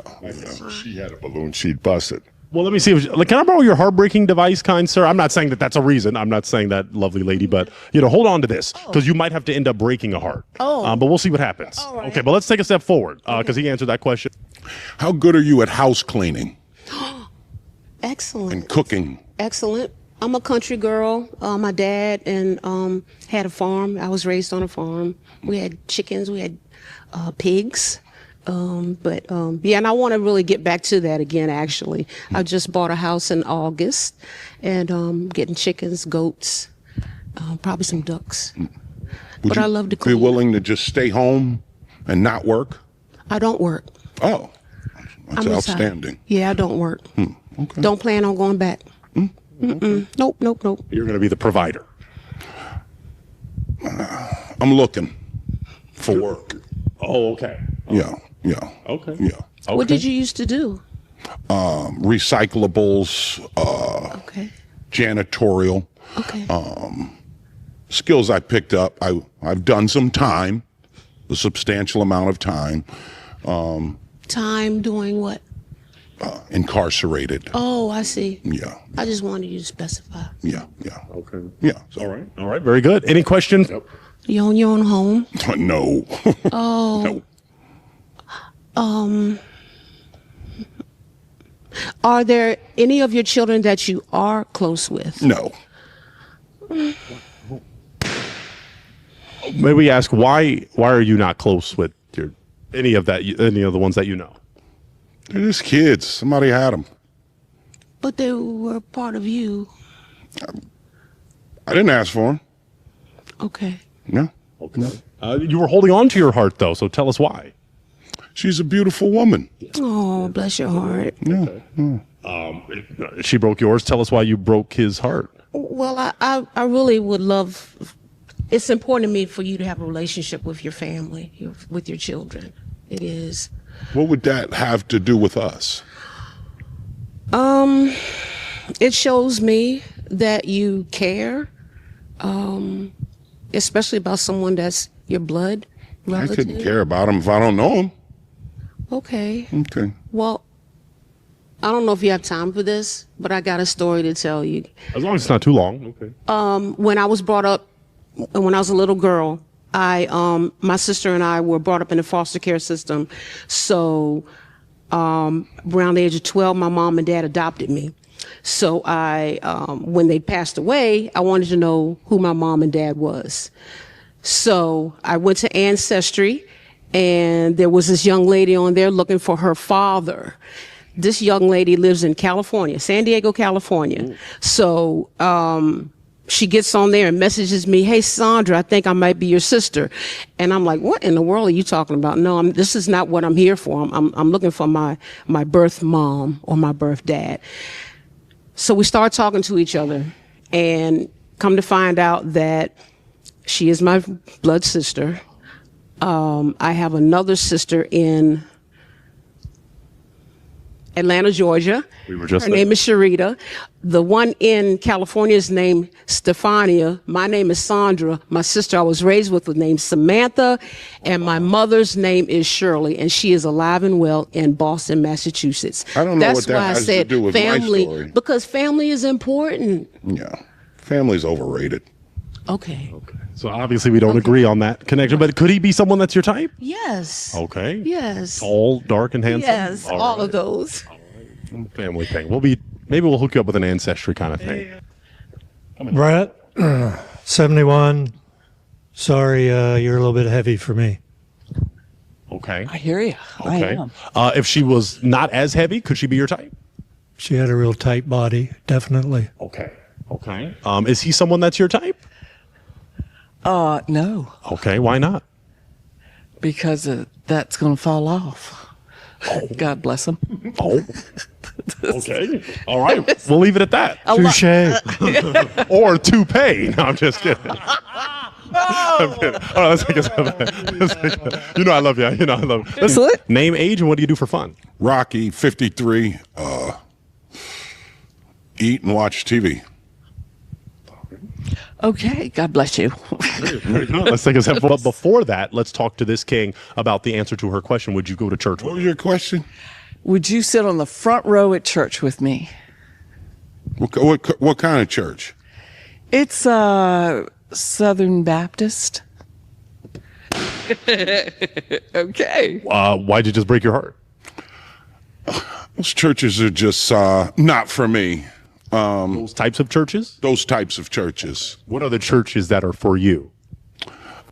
She had a balloon. She'd bust it. Well, let me see. Can I borrow your heartbreaking device, kind sir? I'm not saying that that's a reason. I'm not saying that, lovely lady, but hold on to this because you might have to end up breaking a heart. Oh. But we'll see what happens. Right. Okay, but let's take a step forward because he answered that question. How good are you at house cleaning Excellent. and cooking? Excellent. I'm a country girl. My dad had a farm. I was raised on a farm. We had chickens. We had pigs. Yeah, and I want to really get back to that again, actually. I just bought a house in August and getting chickens, goats, probably some ducks. But I love to Be clean. willing to just stay home and not work? I don't work. Oh, that's I'm retired. outstanding. Yeah, I don't work. Okay. Don't plan on going back. Mm-mm. Nope. You're going to be the provider. I'm looking for work. Oh, okay. Yeah. Okay. Yeah. What did you used to do? Recyclables, Okay. janitorial. Okay. skills I picked up. I've done some time, a substantial amount of time. Time doing what? Incarcerated. Oh, I see. Yeah. I just wanted you to specify. Yeah. Okay. Yeah. All right. Very good. Any questions? You own your own home? No. Oh. Are there any of your children that you are close with? No. Maybe we ask why are you not close with any of the ones that you know? They're just kids. Somebody had them. But they were part of you. I didn't ask for them. Okay. No. Okay. You were holding on to your heart though, so tell us why. She's a beautiful woman. Oh, bless your heart. Yeah. She broke yours. Tell us why you broke his heart. Well, I really would love. It's important to me for you to have a relationship with your family, with your children. It is. What would that have to do with us? It shows me that you care, especially about someone that's your blood relative. I couldn't care about him if I don't know him. Okay. Okay. Well, I don't know if you have time for this, but I got a story to tell you. As long as it's not too long. Okay. When I was brought up, when I was a little girl, my sister and I were brought up in the foster care system. So around the age of 12, my mom and dad adopted me. So when they passed away, I wanted to know who my mom and dad was. So I went to Ancestry, and there was this young lady on there looking for her father. This young lady lives in California, San Diego, California. Ooh. So she gets on there and messages me, "Hey, Sandra, I think I might be your sister." And I'm like, "What in the world are you talking about?" No, this is not what I'm here for. I'm looking for my birth mom or my birth dad. So we start talking to each other, and come to find out that she is my blood sister. I have another sister in Atlanta, Georgia. We were just Her name is Sharita. The one in California is named Stefania. My name is Sandra. My sister I was raised with was named Samantha. And my mother's name is Shirley. And she is alive and well in Boston, Massachusetts. I don't know what that has to do with family, my story. because family is important. Yeah. Family's overrated. Okay. So obviously we don't agree on that connection, but could he be someone that's your type? Yes. Okay. Yes. Tall, dark, and handsome? Yes, all of those. Family thing. Maybe we'll hook you up with an Ancestry kind of thing. Brett, 71. Sorry, you're a little bit heavy for me. Okay. I hear you. Okay. I am. If she was not as heavy, could she be your type? She had a real tight body, definitely. Okay. Is he someone that's your type? No. Okay, why not? Because that's going to fall off. Oh. God bless him. Oh. Okay. All right. We'll leave it at that. Touche. Or toupee. No, I'm just kidding. I'm kidding. Oh, let's take a You know I love you. You know I love you. Listen, name, age, and what do you do for fun? Rocky, 53. Eat and watch TV. Okay. God bless you. Let's take a step. But before that, let's talk to this king about the answer to her question. Would you go to church with What was your question? Would you sit on the front row at church with me? What kind of church? It's Southern Baptist. Okay. Why'd you just break your heart? Those churches are just not for me. Those types of churches? Those types of churches. What are the churches that are for you?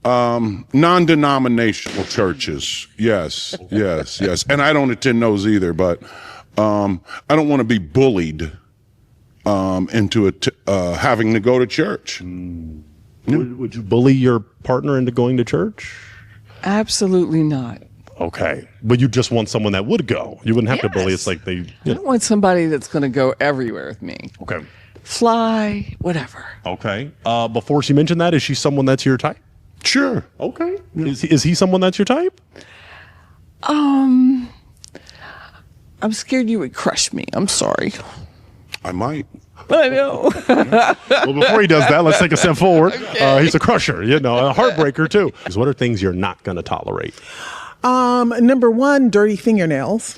Non-denominational churches. Yes. And I don't attend those either, but I don't want to be bullied into having to go to church. Would you bully your partner into going to church? Absolutely not. Okay. But you just want someone that would go. You wouldn't have to bully. It's like I don't want somebody that's going to go everywhere with me. Okay. Fly, whatever. Okay. Before she mentioned that, is she someone that's your type? Sure. Okay. Is he someone that's your type? I'm scared you would crush me. I'm sorry. I might. I know. Well, before he does that, let's take a step forward. He's a crusher, a heartbreaker too. What are things you're not going to tolerate? Number one, dirty fingernails.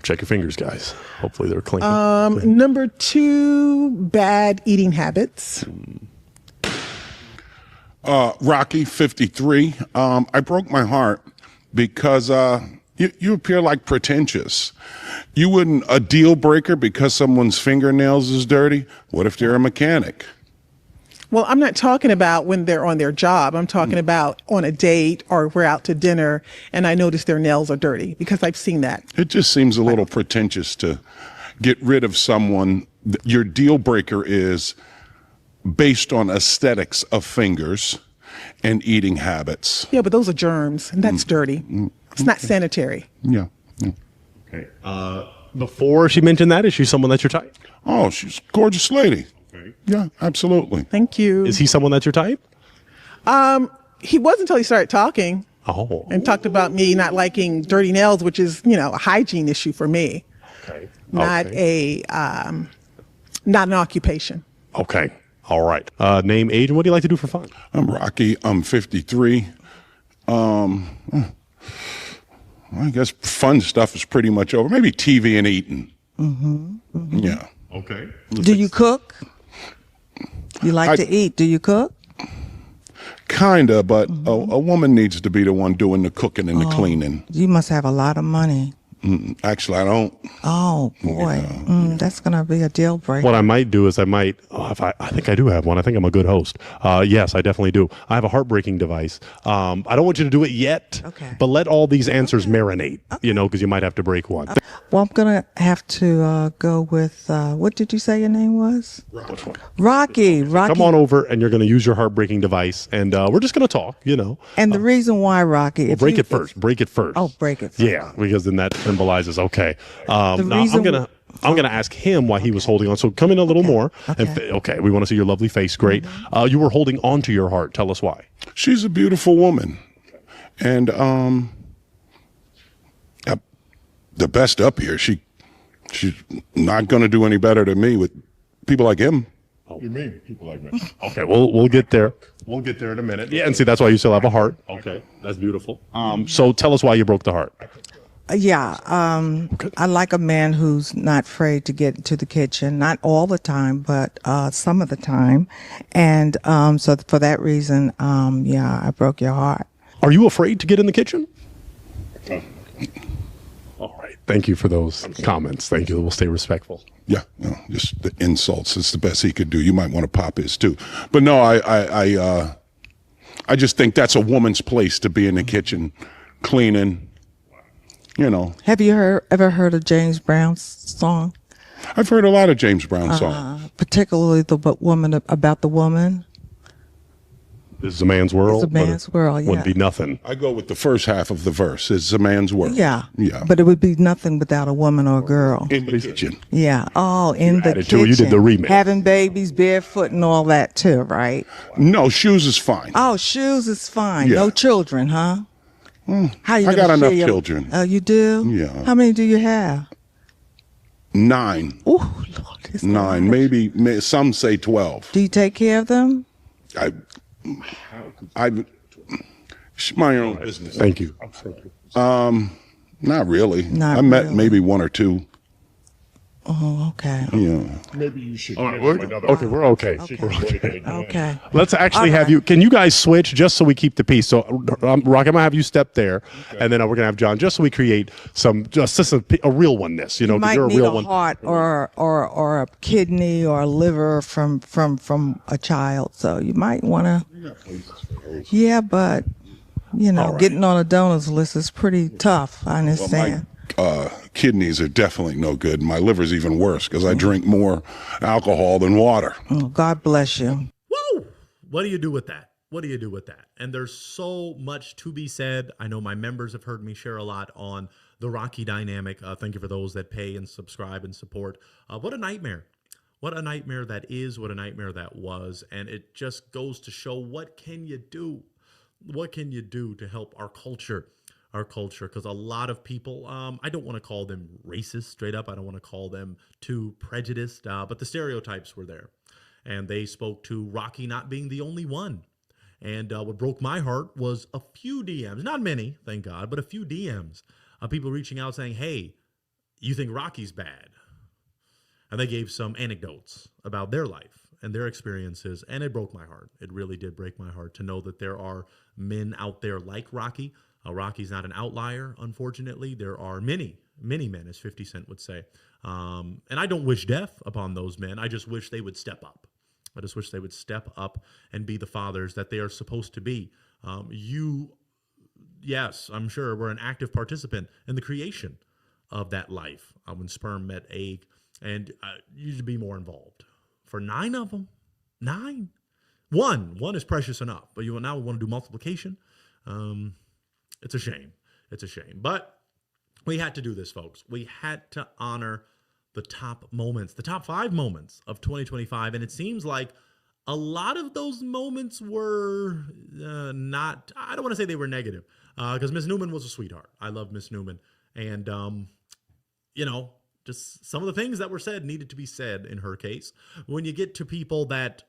Check your fingers, guys. Hopefully they're clean. Number two, bad eating habits. Rocky 53. I broke my heart because you appear like pretentious. You wouldn't a deal breaker because someone's fingernails is dirty. What if they're a mechanic? Well, I'm not talking about when they're on their job. I'm talking about on a date or we're out to dinner and I notice their nails are dirty because I've seen that. It just seems a little pretentious to get rid of someone. Your deal breaker is based on aesthetics of fingers and eating habits. Yeah, but those are germs and that's dirty. It's not sanitary. Yeah. Okay. Before she mentioned that, is she someone that's your type? Oh, she's a gorgeous lady. Yeah, absolutely. Thank you. Is he someone that's your type? He wasn't until he started talking. Oh. And talked about me not liking dirty nails, which is, a hygiene issue for me. Okay. Not not an occupation. Okay. All right. Name, age, and what do you like to do for fun? I'm Rocky. I'm 53. I guess fun stuff is pretty much over. Maybe TV and eating. Yeah. Okay. Do you cook? You like to eat. Do you cook? Kinda, but a woman needs to be the one doing the cooking and the cleaning. You must have a lot of money. Actually, I don't. Oh boy, that's gonna be a deal breaker. What I might do is I think I do have one. I think I'm a good host. Yes, I definitely do. I have a heartbreaking device. I don't want you to do it yet, but let all these answers marinate, because you might have to break one. Well, I'm gonna have to go with what did you say your name was? Rocky. Come on over, and you're going to use your heartbreaking device, and we're just going to talk. And the reason why, Rocky, Well, break it first. Break it first. Oh, break it first. Yeah, because then that symbolizes okay. Now I'm gonna ask him why he was holding on. So come in a little more. Okay. We want to see your lovely face. Great. You were holding on to your heart. Tell us why. She's a beautiful woman, and the best up here. She's not going to do any better than me with people like him. You mean people like me? Okay, we'll get there. We'll get there in a minute. Yeah, and see, that's why you still have a heart. Okay, that's beautiful. So tell us why you broke the heart. I like a man who's not afraid to get into the kitchen. Not all the time, but some of the time. And so for that reason, I broke your heart. Are you afraid to get in the kitchen? All right. Thank you for those comments. Thank you. We'll stay respectful. Yeah, just the insults. It's the best he could do. You might want to pop his too. But no, I just think that's a woman's place to be in the kitchen, cleaning. Have you ever heard of James Brown's song? I've heard a lot of James Brown songs. Particularly the woman about the woman. This is a man's world. It's a man's world, yeah. Wouldn't be nothing. I go with the first half of the verse. It's a man's world. Yeah. Yeah. But it would be nothing without a woman or a girl. In the kitchen. Yeah. Oh, in the kitchen. You did the remix. Having babies, barefoot, and all that too, right? No, shoes is fine. Oh, shoes is fine. Yeah. No children, huh? How you I got gonna enough share children. Oh, you do? Yeah. How many do you have? 9. Oh, Lord. It's 9. Maybe some say 12. Do you take care of them? It's my own business. Thank you. Not really. Not met really. maybe 1 or 2. Oh, okay. Yeah. Maybe you should. All right, we're okay. We're okay. Okay. Let's actually have you. Can you guys switch just so we keep the peace? So, Rock, I'm gonna have you step there, and then we're gonna have John, just so we create some just a real oneness. You because might you're a need real a one. heart or a kidney or a liver from a child. So you might want to. Yeah, but getting on a donors list is pretty tough. I understand. Kidneys are definitely no good. My liver's even worse because I drink more alcohol than water. Oh, God bless you. Woo! What do you do with that? What do you do with that? And there's so much to be said. I know my members have heard me share a lot on the Rocky dynamic. Thank you for those that pay and subscribe and support. What a nightmare. What a nightmare that is. What a nightmare that was. And it just goes to show, what can you do? What can you do to help our culture our culture, because a lot of people, I don't want to call them racist straight up. I don't want to call them too prejudiced, but the stereotypes were there. And they spoke to Rocky not being the only one. And what broke my heart was a few DMs, not many, thank God, but a few DMs of people reaching out saying, hey, you think Rocky's bad? And they gave some anecdotes about their life and their experiences, and it broke my heart. It really did break my heart to know that there are men out there like Rocky. Rocky's not an outlier, unfortunately. There are many, many men, as 50 Cent would say. And I don't wish death upon those men. I just wish they would step up. I just wish they would step up and be the fathers that they are supposed to be. Yes, I'm sure, were an active participant in the creation of that life when sperm met egg, and you should be more involved. For 9 of them, 9. One is precious enough, but you now want to do multiplication. It's a shame. It's a shame. But we had to do this, folks. We had to honor the top moments, the top 5 moments of 2025. And it seems like a lot of those moments were not, I don't want to say they were negative, because Miss Newman was a sweetheart. I love Miss Newman. And, just some of the things that were said needed to be said in her case. When you get to people that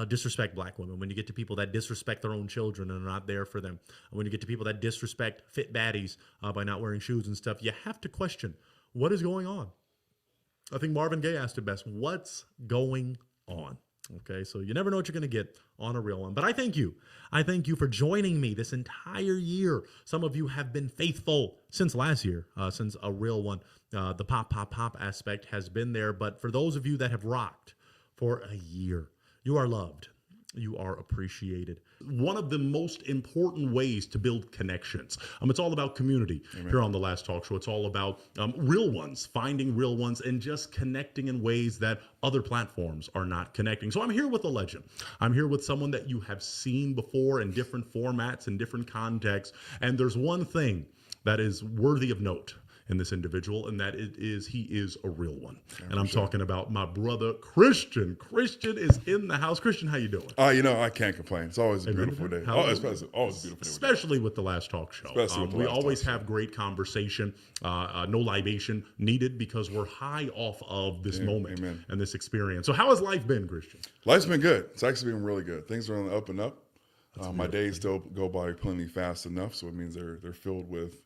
disrespect black women, when you get to people that disrespect their own children and are not there for them, when you get to people that disrespect fit baddies by not wearing shoes and stuff, you have to question what is going on. I think Marvin Gaye asked it best. What's going on? Okay, so you never know what you're going to get on A Real One. But I thank you. I thank you for joining me this entire year. Some of you have been faithful since last year, since A Real One. The pop aspect has been there. But for those of you that have rocked for a year, you are loved. You are appreciated. One of the most important ways to build connections. It's all about community. Amen. Here on The Last Talk Show. It's all about real ones, finding real ones, and just connecting in ways that other platforms are not connecting. So I'm here with a legend. I'm here with someone that you have seen before in different formats and different contexts. And there's one thing that is worthy of note in this individual, and that he is a real one. And I'm talking about my brother, Christian. Christian is in the house. Christian, how you doing? I can't complain. It's always a beautiful day. Always a beautiful day. Especially with The Last Talk Show. We always have great conversation. No libation needed, because we're high off of this moment and this experience. So how has life been, Christian? Life's been good. It's actually been really good. Things are on the up and up. My days still go by plenty fast enough, so it means they're filled with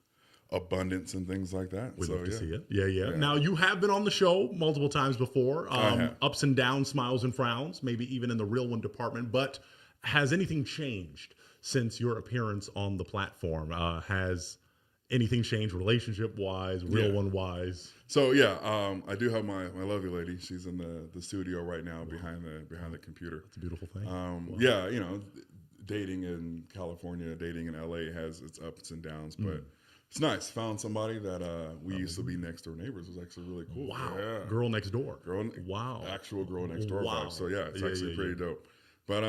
abundance and things like that. We'd love to see it. Yeah. Now, you have been on the show multiple times before. Ups and downs, smiles and frowns, maybe even in the Real One department. But has anything changed since your appearance on the platform? Has anything changed relationship-wise, Real One-wise? So, I do have my lovely lady. She's in the studio right now behind the computer. It's a beautiful thing. Wow. Dating in California, dating in LA has its ups and downs, but it's nice. Found somebody that we used to be next door neighbors. It was actually really cool. Wow. Yeah. Girl next door. Actual girl next door vibe. So it's actually pretty dope. But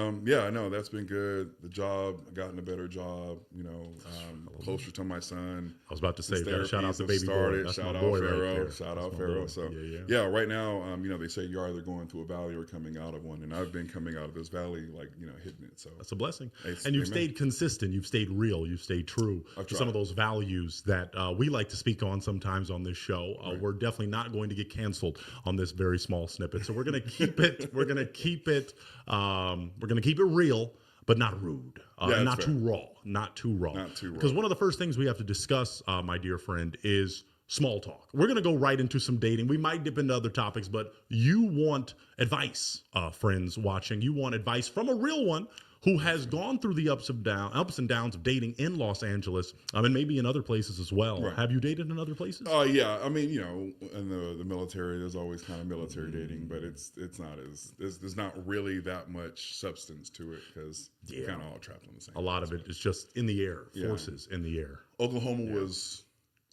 that's been good. The job, I got in a better job, closer to my son. I was about to say, shout out to baby boy. That's shout my out boy Pharaoh. right Shout out Pharaoh. So right now, they say you're either going through a valley or coming out of one. And I've been coming out of this valley, hitting it. So that's a blessing. And you've stayed consistent. You've stayed real. You've stayed true to some of those values that we like to speak on sometimes on this show. We're definitely not going to get canceled on this very small snippet. So we're going to keep it. We're going to keep it. We're going to keep it real, but not rude, and not too raw. Not too raw. Because one of the first things we have to discuss, my dear friend, is small talk. We're going to go right into some dating. We might dip into other topics, but you want advice, friends watching. You want advice from a real one who has gone through the ups and downs of dating in Los Angeles, and maybe in other places as well. Right. Have you dated in other places? In the military, there's always kind of military dating, but it's not there's not really that much substance to it, because you're kind of all trapped on the same. A lot of it is just in the air, forces in the air. Oklahoma was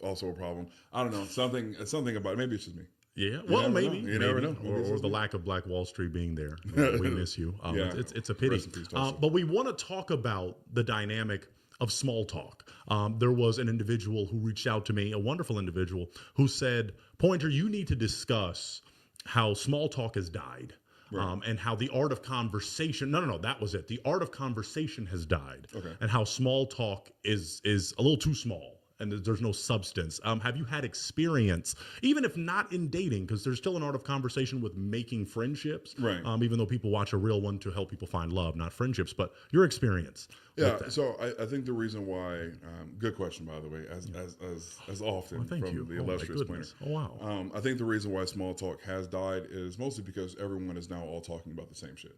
also a problem. I don't know, something about it. Maybe it's just me. Yeah, maybe. You never know. Or the lack of Black Wall Street being there. We miss you. It's a pity. But we want to talk about the dynamic of small talk. There was an individual who reached out to me, a wonderful individual, who said, Pointer, you need to discuss how small talk has died. Right. And how the art of conversation, that was it. The art of conversation has died. Okay. And how small talk is a little too small. and there's no substance. Have you had experience, even if not in dating, because there's still an art of conversation with making friendships, right? Even though people watch a real one to help people find love, not friendships, but your experience. Yeah, so I think the reason why, good question, by the way, as often from the illustrious planner. Oh, wow. I think the reason why small talk has died is mostly because everyone is now all talking about the same shit,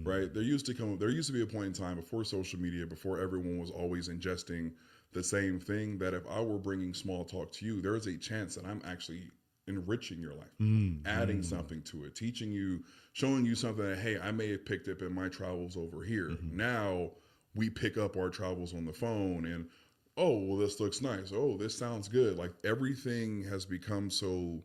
right? There used to be a point in time before social media, before everyone was always ingesting the same thing, that if I were bringing small talk to you, there is a chance that I'm actually enriching your life, adding something to it, teaching you, showing you something that, hey, I may have picked up in my travels over here. Now we pick up our travels on the phone and, oh, well, this looks nice. Oh, this sounds good. Like everything has become so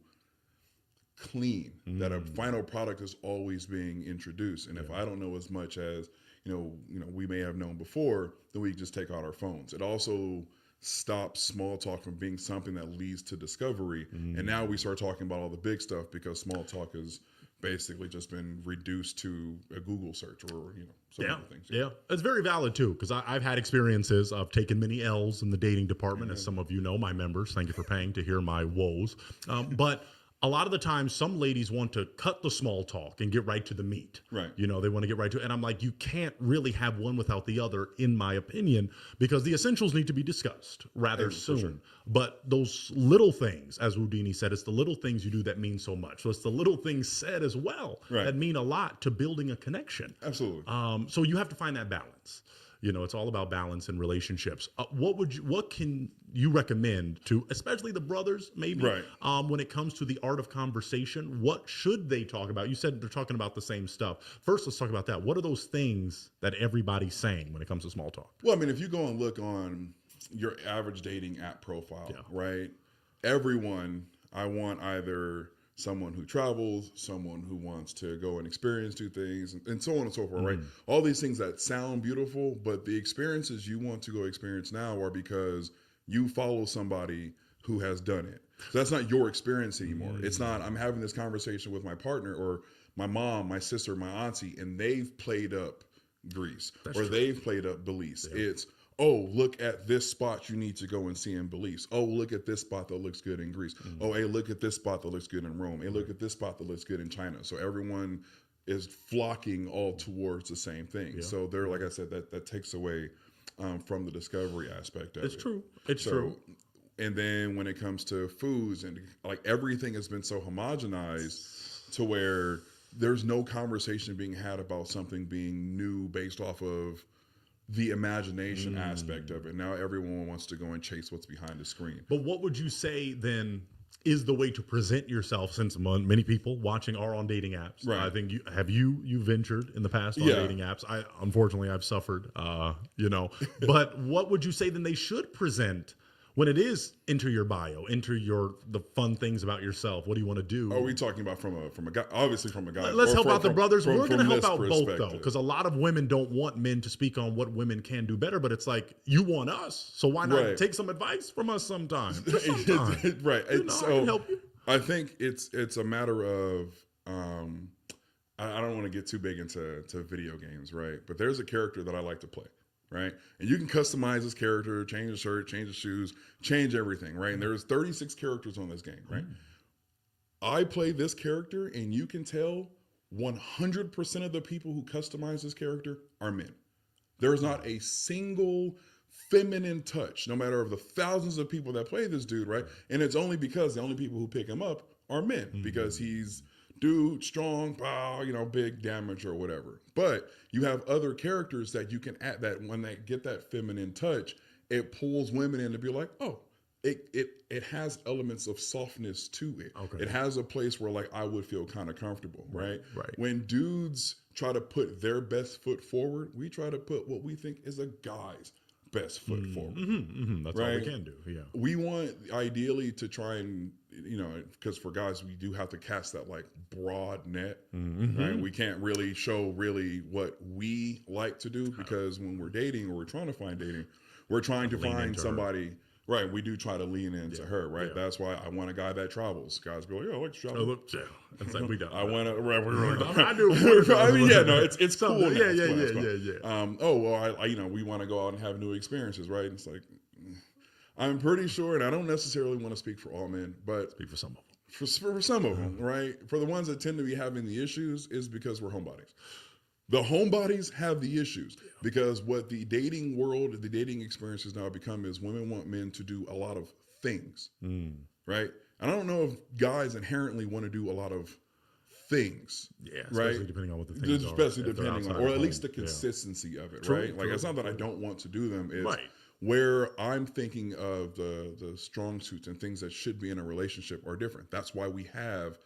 clean that a final product is always being introduced. And if I don't know as much as, we may have known before, then we just take out our phones. It also stops small talk from being something that leads to discovery. And now we start talking about all the big stuff because small talk has basically just been reduced to a Google search or, some other things. Yeah, it's very valid too, because I've had experiences of taking many L's in the dating department, as some of you know, my members. Thank you for paying to hear my woes. But a lot of the time, some ladies want to cut the small talk and get right to the meat. Right. They want to get right to it. And I'm like, you can't really have one without the other, in my opinion, because the essentials need to be discussed rather soon. Sure. But those little things, as Houdini said, it's the little things you do that mean so much. So it's the little things said as well that mean a lot to building a connection. Absolutely. So you have to find that balance. It's all about balance in relationships. What can you recommend to, especially the brothers, maybe, when it comes to the art of conversation? What should they talk about? You said they're talking about the same stuff. First, let's talk about that. What are those things that everybody's saying when it comes to small talk? Well, I mean, if you go and look on your average dating app profile, right? Everyone, I want either someone who travels, someone who wants to go and experience new things, and so on and so forth, right? All these things that sound beautiful, but the experiences you want to go experience now are because you follow somebody who has done it. So that's not your experience anymore. It's not, I'm having this conversation with my partner or my mom, my sister, my auntie, and they've played up Greece they've played up Belize. It's, oh, look at this spot you need to go and see in Belize. Oh, look at this spot that looks good in Greece. Oh, hey, look at this spot that looks good in Rome. Hey, look at this spot that looks good in China. So everyone is flocking all towards the same thing. So they're, like I said, that takes away from the discovery aspect of it. It's true. It's true. And then when it comes to foods, and like everything has been so homogenized to where there's no conversation being had about something being new based off of the imagination aspect of it. Now everyone wants to go and chase what's behind the screen. But what would you say then is the way to present yourself, since many people watching are on dating apps? Right. I think you ventured in the past on dating apps. Unfortunately I've suffered, but what would you say then they should present when it is enter your bio, enter the fun things about yourself? What do you want to do? Are we talking about from a guy? Obviously from a guy. Let's help out the brothers. We're going to help out both, though, because a lot of women don't want men to speak on what women can do better. But it's like, you want us, so why not take some advice from us sometime? Right. I can help you. I think it's a matter of I don't want to get too big into video games, right? But there's a character that I like to play. Right. And you can customize this character, change the shirt, change the shoes, change everything. Right. And there's 36 characters on this game. Right. I play this character, and you can tell 100% of the people who customize this character are men. There's not a single feminine touch, no matter of the thousands of people that play this dude. Right. And it's only because the only people who pick him up are men, because he's dude, strong, pow, big damage or whatever. But you have other characters that you can add that when they get that feminine touch, it pulls women in to be like, oh, it has elements of softness to it. Okay. It has a place where like I would feel kind of comfortable, right? Right. When dudes try to put their best foot forward, we try to put what we think is a guy's best foot forward. That's all we can do. Yeah. We want ideally to try and, because for guys, we do have to cast that like broad net, right? We can't really show really what we like to do, because when we're dating or we're trying to find dating, we're trying to find somebody. Right, we do try to lean into her, right? That's why I want a guy that travels. Guys go, I like to travel. It's like we don't. I want to. Right, I do. I mean, it's cool. Yeah. Oh well, we want to go out and have new experiences, right? And it's like, I'm pretty sure, and I don't necessarily want to speak for all men, but speak for some of them. For some of them, right? For the ones that tend to be having the issues is because we're homebodies. The homebodies have the issues because what the dating world, the dating experience has now become is women want men to do a lot of things, right? And I don't know if guys inherently want to do a lot of things, Yeah, especially right? depending on what the things are, Especially if they're depending on, outside or of at least the home. Yeah. consistency of it, True, right? Like true, it's not that I true. don't want to do them. It's Right. where I'm thinking of the strong suits and things that should be in a relationship are different. That's why we have,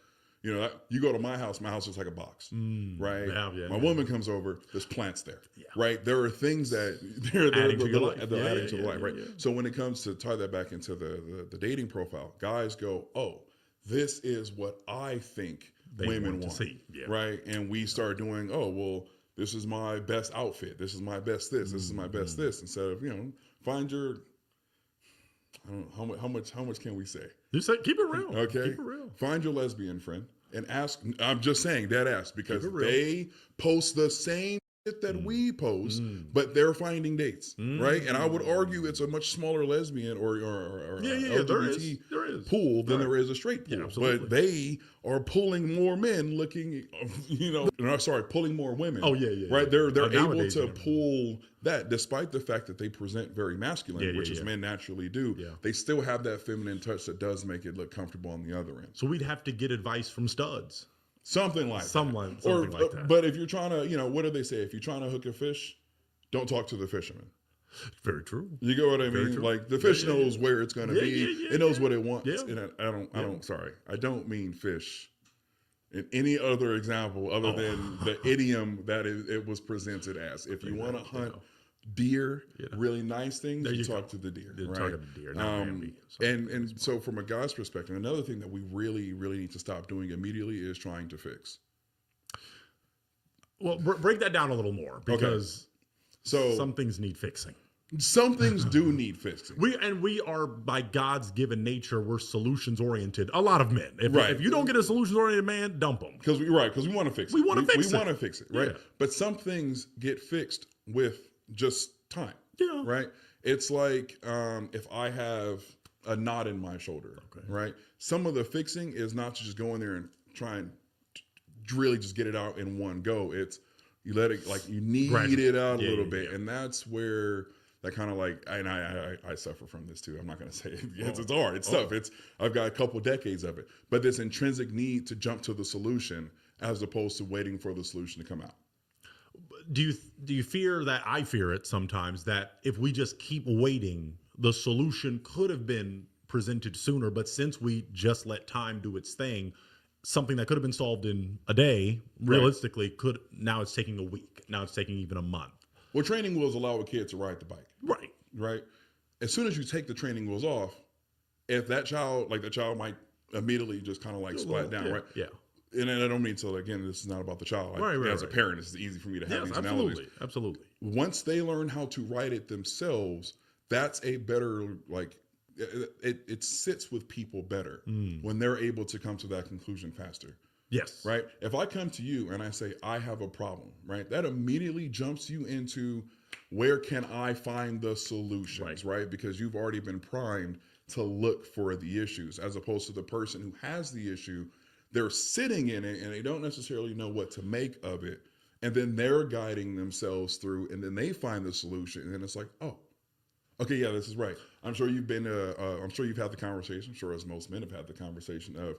you know, you go to my house is like a box, right? My woman comes over, there's plants there, right? There are things that they're Adding to your life. they're Yeah, adding yeah, to the yeah, life, right? yeah. So when it comes to tie that back into the dating profile, guys go, oh, this is what I think They women want to want, see, yeah. right? And we start doing, oh, well, this is my best outfit. This is my best this. This is my best this. Instead of, you know, find your, I don't know, how much can we say? You say, keep it real. Okay. Keep it real. Find your lesbian friend and ask, I'm just saying, dead ass, because Keep it real. they post the same shit that we post, but they're finding dates, right? And I would argue it's a much smaller lesbian or Yeah, there is. LGBT pool than there is a straight pool. absolutely. But they are pulling more men looking, you know, no, sorry, pulling more women. Oh, yeah. Right? They're able Nowadays, to pull that, despite the fact that they present very masculine, Yeah, which yeah, is yeah. men naturally do. They still have that feminine touch that does make it look comfortable on the other end. So we'd have to get advice from studs. Something like something like that. But if you're trying to, you know, what do they say? If you're trying to hook a fish, don't talk to the fisherman. Very true. You get what I Very mean? true. Like the fish knows where it's going to Yeah, be. yeah, It knows what it wants. Yeah. And I don't mean fish in any other example other than the idiom that it was presented as. If you want to hunt deer, really nice things, you talk to the deer. You're Right? talking to deer, not Bambi. And so from a guy's perspective, another thing that we really, really need to stop doing immediately is trying to fix. Well, break that down a little more because some things need fixing. Some things do need fixing. We are, by God's given nature, we're solutions oriented. A lot of men. Right. If you don't get a solutions oriented man, dump them. Because we want to fix it. We want to fix it. We want to fix it, right? Yeah. But some things get fixed with just time. Yeah. Right? It's like if I have a knot in my shoulder, right? Some of the fixing is not to just go in there and try and really just get it out in one go. It's you let it, like, you need it out a little bit. And that's where that kind of like, and I suffer from this too. I'm not going to say it. It's hard. It's tough. I've got a couple decades of it, but this intrinsic need to jump to the solution as opposed to waiting for the solution to come out. Do you fear that? I fear it sometimes, that if we just keep waiting, the solution could have been presented sooner, but since we just let time do its thing, something that could have been solved in a day, realistically, now it's taking a week. Now it's taking even a month. Well, training wheels allow a kid to ride the bike. Right. Right. As soon as you take the training wheels off, if that child might immediately just kind of like splat down, right? Yeah. And I don't mean to, again, this is not about the child. As a parent, it's easy for me to have these analogies. Absolutely. Once they learn how to ride it themselves, that's a better, like, it sits with people better when they're able to come to that conclusion faster. Yes. Right? If I come to you and I say, I have a problem, right? That immediately jumps you into where can I find the solutions, right? Because you've already been primed to look for the issues, as opposed to the person who has the issue. They're sitting in it and they don't necessarily know what to make of it. And then they're guiding themselves through, and then they find the solution. And then it's like, oh, okay, yeah, this is right. I'm sure you've been, I'm sure you've had the conversation, I'm sure as most men have had the conversation of,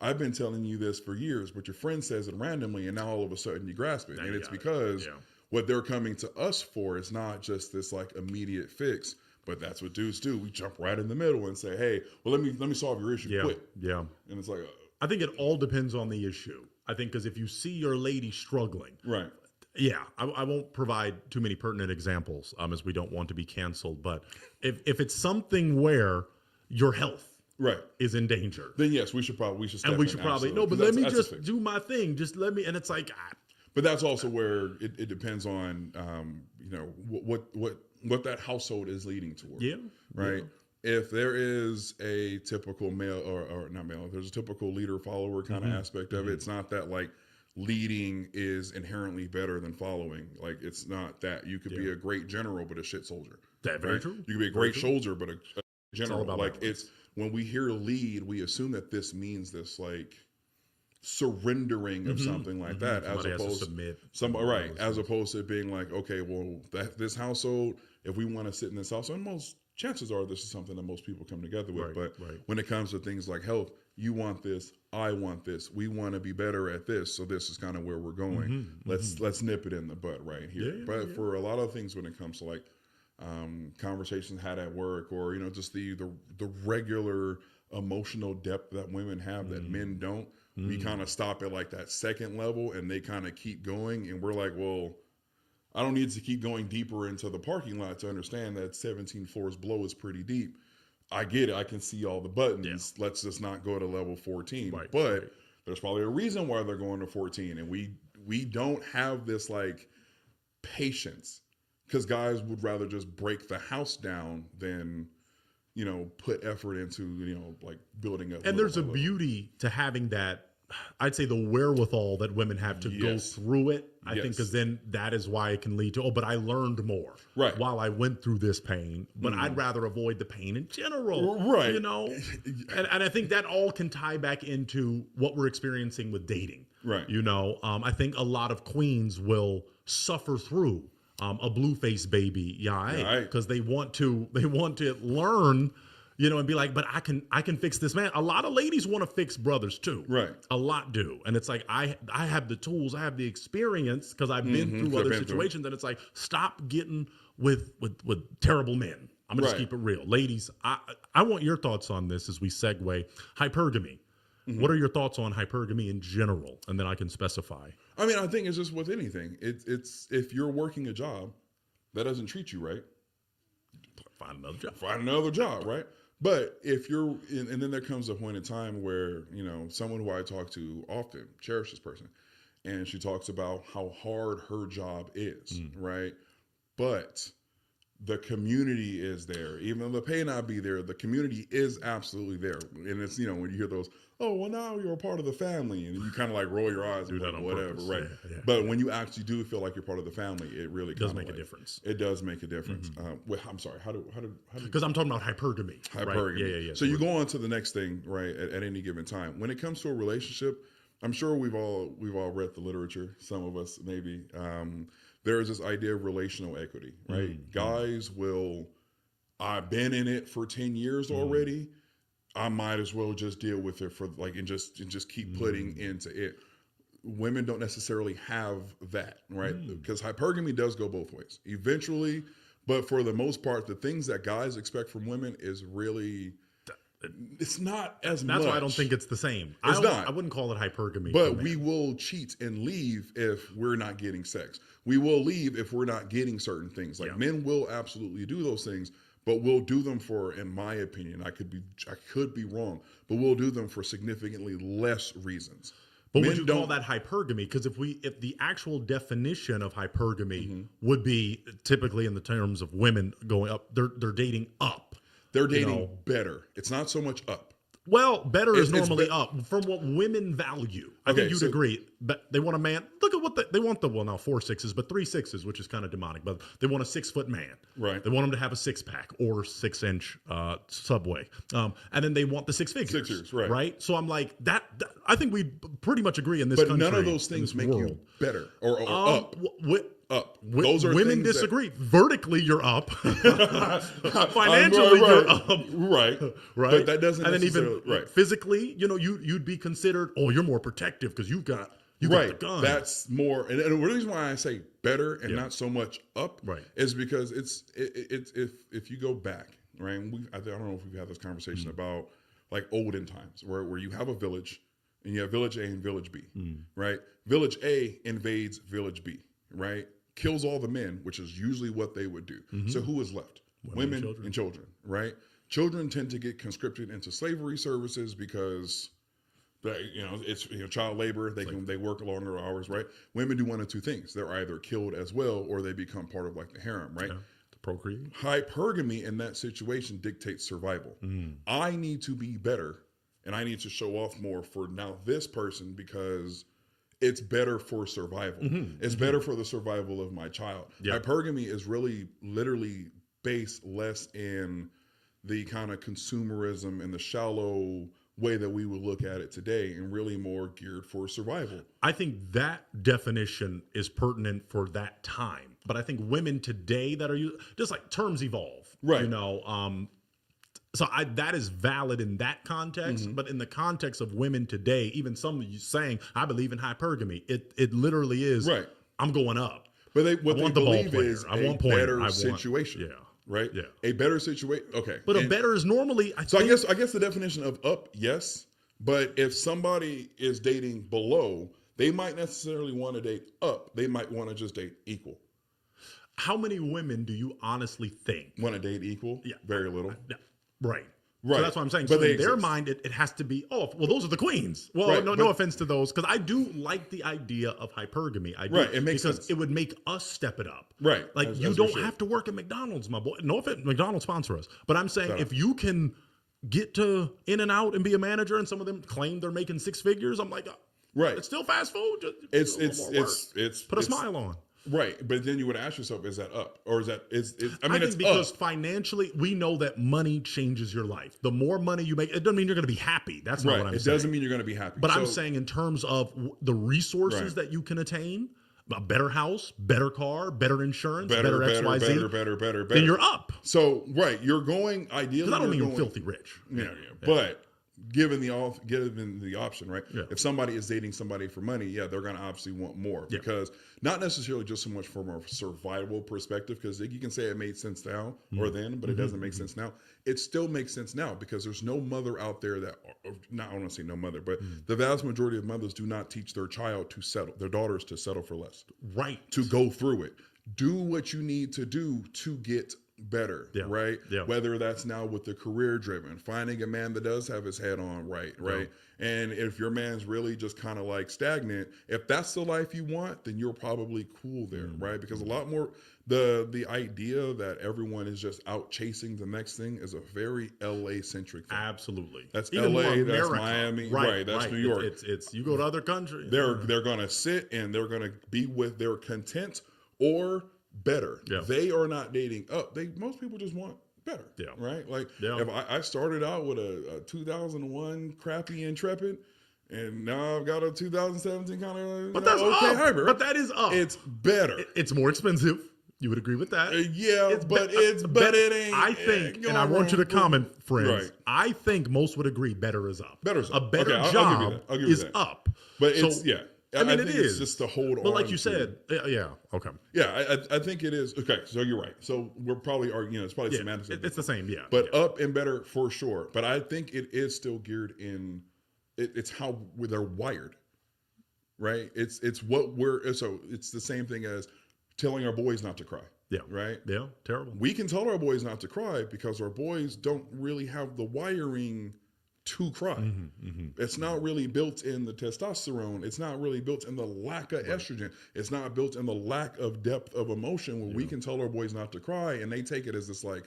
I've been telling you this for years, but your friend says it randomly, and now all of a sudden you grasp it. And it's because what they're coming to us for is not just this like immediate fix, but that's what dudes do. We jump right in the middle and say, hey, well, let me solve your issue quick. Yeah. And it's like, I think it all depends on the issue. I think because if you see your lady struggling, right. Yeah, I won't provide too many pertinent examples as we don't want to be canceled. But if it's something where your health is in danger, then yes, we should step and we in, should probably absolutely. but let me That's just do my thing. Just let me, and it's like, but that's also where it depends on what that household is leading toward. Yeah, right. Yeah. If there is a typical male or not male, if there's a typical leader follower kind of aspect of it. It's not that like leading is inherently better than following. Like, it's not that. You could be a great general but a shit soldier. That's very true. You could be a great soldier but a general. about Like balance. it's when we hear lead, we assume that this means this like surrendering of something like that, as Somebody has to opposed submit. right, as opposed to being like, okay, well, this household, if we want to sit in this household, and most chances are this is something that most people come together with. But when it comes to things like health, you want this, I want this, we want to be better at this, so this is kind of where we're going. Let's nip it in the bud right here. But for a lot of things, when it comes to like conversations had at work, or just the regular emotional depth that women have that men don't, we kind of stop at like that second level, and they kind of keep going, and we're like, well, I don't need to keep going deeper into the parking lot to understand that 17 floors below is pretty deep. I get it. I can see all the buttons. Let's just not go to level 14. But there's probably a reason why they're going to 14, and we don't have this like patience, because guys would rather just break the house down than put effort into like building up. And there's a beauty to having that, I'd say, the wherewithal that women have to go through it. I think because then that is why it can lead to, but I learned more while I went through this pain, but I'd rather avoid the pain in general. Right. And I think that all can tie back into what we're experiencing with dating. Right. I think a lot of queens will suffer through a blue-faced baby, because they want to learn, and be like, but I can fix this man. A lot of ladies want to fix brothers too. Right. A lot do. And it's like, I have the tools, I have the experience, because I've been through other situations, and it's like, stop getting with terrible men. I'm gonna just keep it real. Ladies, I want your thoughts on this as we segue. Hypergamy. What are your thoughts on hypergamy in general? And then I can specify. I mean, I think it's just with anything. It's if you're working a job that doesn't treat you right, find another job. Find another job, right? But if you're, and then there comes a point in time where, someone who I talk to often, cherish this person, and she talks about how hard her job is, right? But the community is there. Even though the pay not be there, the community is absolutely there. And it's, when you hear those, oh, well, now you're a part of the family, and you kind of like roll your eyes and that like, on whatever, purpose. right? Yeah. But when you actually do feel like you're part of the family, it really does kinda make a difference. It does make a difference. I'm sorry. How do? Because I'm talking about hypergamy. Hypergamy. Right? Yeah. So you go on to the next thing, right? At any given time, when it comes to a relationship, I'm sure we've all read the literature. Some of us maybe. There is this idea of relational equity, right? Guys will. I've been in it for 10 years already. I might as well just deal with it for and just keep putting into it. Women don't necessarily have that, right? Because hypergamy does go both ways eventually, but for the most part, the things that guys expect from women is really, it's not as much. That's why I don't think it's the same. It's not. I wouldn't call it hypergamy. But we will cheat and leave if we're not getting sex. We will leave if we're not getting certain things. Like men will absolutely do those things, but we'll do them for, in my opinion, I could be wrong, but we'll do them for significantly less reasons. But would you call that hypergamy? Because if the actual definition of hypergamy would be typically in the terms of women going up, they're dating up. They're dating better. It's not so much up. Well, better is normally up from what women value. I think you'd agree. But they want a man. Look at what they want. 4 6s, but 3 6s, which is kind of demonic. But they want a 6-foot man. Right. They want him to have a 6-pack or 6-inch Subway. And then they want the 6 figures. 6 years, right. Right. So I'm like that. I think we pretty much agree in this country. But none of those things make you better or up. Up. Those are women disagree. Vertically, you're up. Financially, Financially, you're up. Right. Right. But that doesn't and then necessarily. even physically, you'd be considered. Oh, you're more protective because you got the gun. That's more. And the reason why I say better and not so much up, is because it's if you go back, right? And I don't know if we've had this conversation about like olden times where you have a village and you have village A and village B, right? Village A invades village B, right? Kills all the men, which is usually what they would do. So who is left? Women and children, right? Children tend to get conscripted into slavery services because it's child labor. They work longer hours, right? Women do one of two things. They're either killed as well or they become part of like the harem, right? To procreate. Hypergamy in that situation dictates survival. I need to be better and I need to show off more for now this person because it's better for survival. It's better for the survival of my child. Hypergamy is really literally based less in the kind of consumerism and the shallow way that we would look at it today, and really more geared for survival. I think that definition is pertinent for that time, but I think women today that are just like terms evolve, right? You know, so that is valid in that context, but in the context of women today, even some of you saying I believe in hypergamy, it literally is right. I'm going up, but I want the ball player. I want point. Better situation. Yeah. Right. Yeah. A better situation. Okay. But a better is normally. I guess the definition of up, yes. But if somebody is dating below, they might necessarily want to date up. They might want to just date equal. How many women do you honestly think want to date equal? Yeah. Very little. Right. Right. So that's what I'm saying. But So in they their exist. mind, it has to be, well, those are the queens. Well, Right, no but- offense to those, because I do like the idea of hypergamy. I do, Right, it makes because sense. it would make us step it up. Right. Like As you we don't should. have to work at McDonald's, my boy. No offense, McDonald's sponsor us. But I'm saying Shut if up. you can get to In-N-Out and be a manager, and some of them claim they're making 6 figures, I'm like, Right. it's still fast food. Just It's a little more work. Put a it's- smile on. Right. But then you would ask yourself, is that up? Or is that I mean think it's because up. financially, we know that money changes your life. The more money you make, it doesn't mean you're going to be happy. That's not Right. what I'm It saying. doesn't mean you're going to be happy. But I'm So- saying in terms of the resources Right. that you can attain, a better house, better car, better insurance, better, better XYZ, better. then you're up. So right, you're going ideally. Because I don't you're mean going, filthy rich. Yeah. But given the option, right? Yeah. If somebody is dating somebody for money, yeah, they're going to obviously want more Yeah. because not necessarily just so much from a survival perspective, because you can say it made sense now or then, but it doesn't make sense now. It still makes sense now because there's no mother out there that, not I don't want to say no mother, but the vast majority of mothers do not teach their child to settle, their daughters to settle for less, Right. to go through it. Do what you need to do to get better, Yeah. right? Yeah. Whether that's now with the career driven, finding a man that does have his head on right. And if your man's really just kind of like stagnant, if that's the life you want, then you're probably cool there, right? Because a lot more the idea that everyone is just out chasing the next thing is a very LA centric thing. Absolutely. That's Even LA, more that's America. Miami, right? That's New York. It's you go to other countries. They're gonna sit and they're gonna be with their content or better. Yeah. They are not dating up. Most people just want better. Yeah. Right. Like Yeah. if I started out with a 2001 crappy Intrepid, and now I've got a 2017 kind of But that's okay up. hybrid. But that is up. It's better. It's more expensive. You would agree with that? Yeah, but it ain't. I think, go and I want you to wrong. comment, friends. Right. I think most would agree better is up. Better's A up. better Okay, I'll job give you that. I'll give you is that. up. But So, it's yeah. I mean, think it it's is just to hold on. But like you to. said, yeah, okay. Yeah, I think it is. Okay, so you're right. So we're probably arguing, it's probably Yeah, semantics. it's the same, yeah. But up and better for sure. But I think it is still geared in, it's how they're wired, right? It's what it's the same thing as telling our boys not to cry. Yeah. Right? Yeah, terrible. We can tell our boys not to cry because our boys don't really have the wiring to cry. It's not really built in the testosterone. It's not really built in the lack of estrogen. It's not built in the lack of depth of emotion where we can tell our boys not to cry and they take it as this like,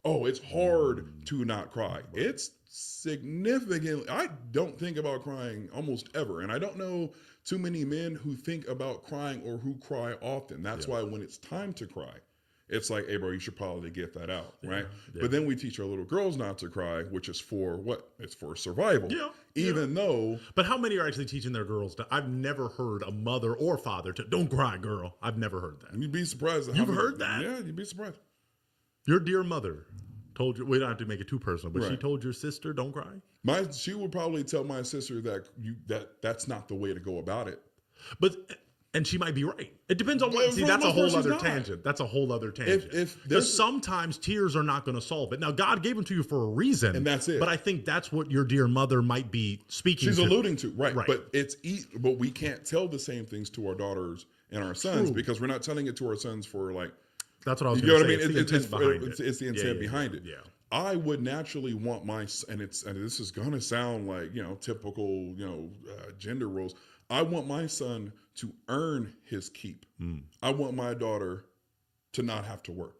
oh, it's hard to not cry. It's significant. I don't think about crying almost ever. And I don't know too many men who think about crying or who cry often. That's why when it's time to cry, it's like, hey, bro, you should probably get that out, right? Yeah. But then we teach our little girls not to cry, which is for what? It's for survival. Yeah. Even though. But how many are actually teaching their girls to? I've never heard a mother or father to don't cry, girl. I've never heard that. You'd be surprised. You've heard that? Yeah, you'd be surprised. Your dear mother told you. We don't have to make it too personal, but she Right. told your sister don't cry. She would probably tell my sister that's not the way to go about it. And she might be right. It depends on Well, what. See, for that's the a whole most part, other she's not. tangent. That's a whole other tangent. If Because there's sometimes tears are not going to solve it. Now, God gave them to you for a reason, And that's it. But I think that's what your dear mother might be speaking. she's to. alluding to, right? Right. But but we can't tell the same things to our daughters and our sons True. because we're not telling it to our sons for like. That's what I was You going know to what say. I mean? It's the intent behind it. It's the Yeah, intent yeah, behind it. Yeah. I would naturally want and this is gonna sound like typical gender roles. I want my son to earn his keep. I want my daughter to not have to work.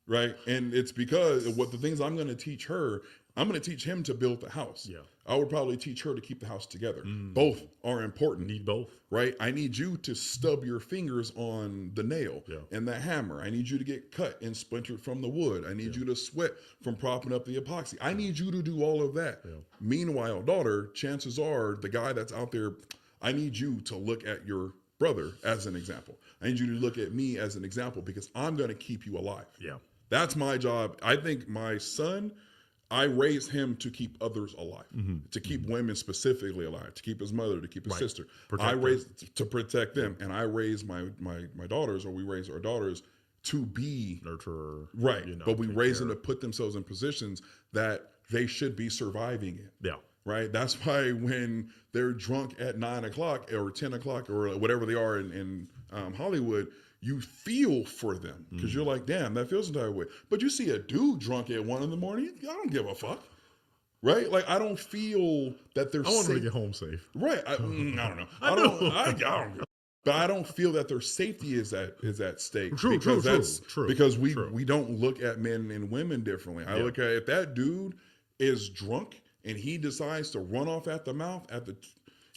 right? And it's because what the things I'm going to teach her, I'm going to teach him to build the house. Yeah. I would probably teach her to keep the house together. Both are important. Need both. Right? I need you to stub your fingers on the nail and the hammer. I need you to get cut and splintered from the wood. I need you to sweat from propping up the epoxy. I need you to do all of that. Meanwhile, daughter, chances are the guy that's out there, I need you to look at your brother as an example. I need you to look at me as an example because I'm going to keep you alive. Yeah. That's my job. I think my son, I raised him to keep others alive, to keep women specifically alive, to keep his mother, to keep his sister. Protect I them. raised to protect them, and I raised my daughters, or we raised our daughters to be nurturer, right? you know, but we take raised care them to put themselves in positions that they should be surviving in. Yeah. Right. That's why when they're drunk at 9 o'clock or 10 o'clock or whatever they are in Hollywood, you feel for them because you're like, damn, that feels some type of way. But you see a dude drunk at 1 a.m, I don't give a fuck. Right? Like, I don't feel that they're I want them to safe. get home safe. Right. I don't know. I don't. But I don't feel that their safety is at stake. True. Because we don't look at men and women differently. I look at if that dude is drunk and he decides to run off at the mouth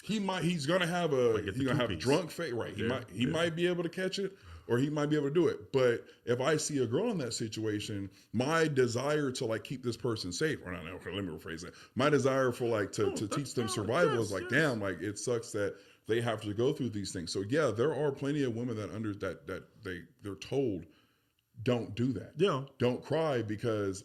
he's gonna have a drunk face, right? He might be able to catch it, or he might be able to do it. But if I see a girl in that situation, my desire to like keep this person safe, or not, let me rephrase that. My desire for to teach them survival is like, damn, like it sucks that they have to go through these things. So yeah, there are plenty of women that they're told, don't do that. Yeah. Don't cry because,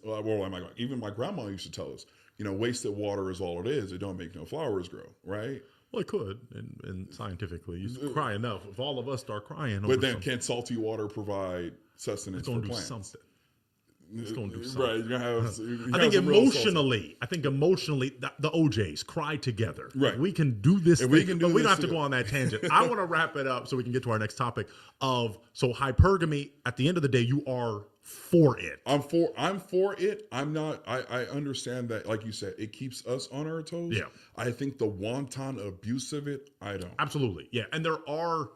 even my grandma used to tell us, wasted water is all it is. It don't make no flowers grow, right? Well, it could, and scientifically, you cry enough. If all of us start crying, but then can salty water provide sustenance for plants? Something. It's going to do something. Right. You're gonna have. I think emotionally, the OJs cry together. Right. We can do this. But we don't have to go on that tangent. I want to wrap it up so we can get to our next topic. So hypergamy. At the end of the day, you are for it. I'm for it. I'm not. I understand that, like you said, it keeps us on our toes. Yeah. I think the wanton abuse of it, I don't. Absolutely. Yeah. And there are,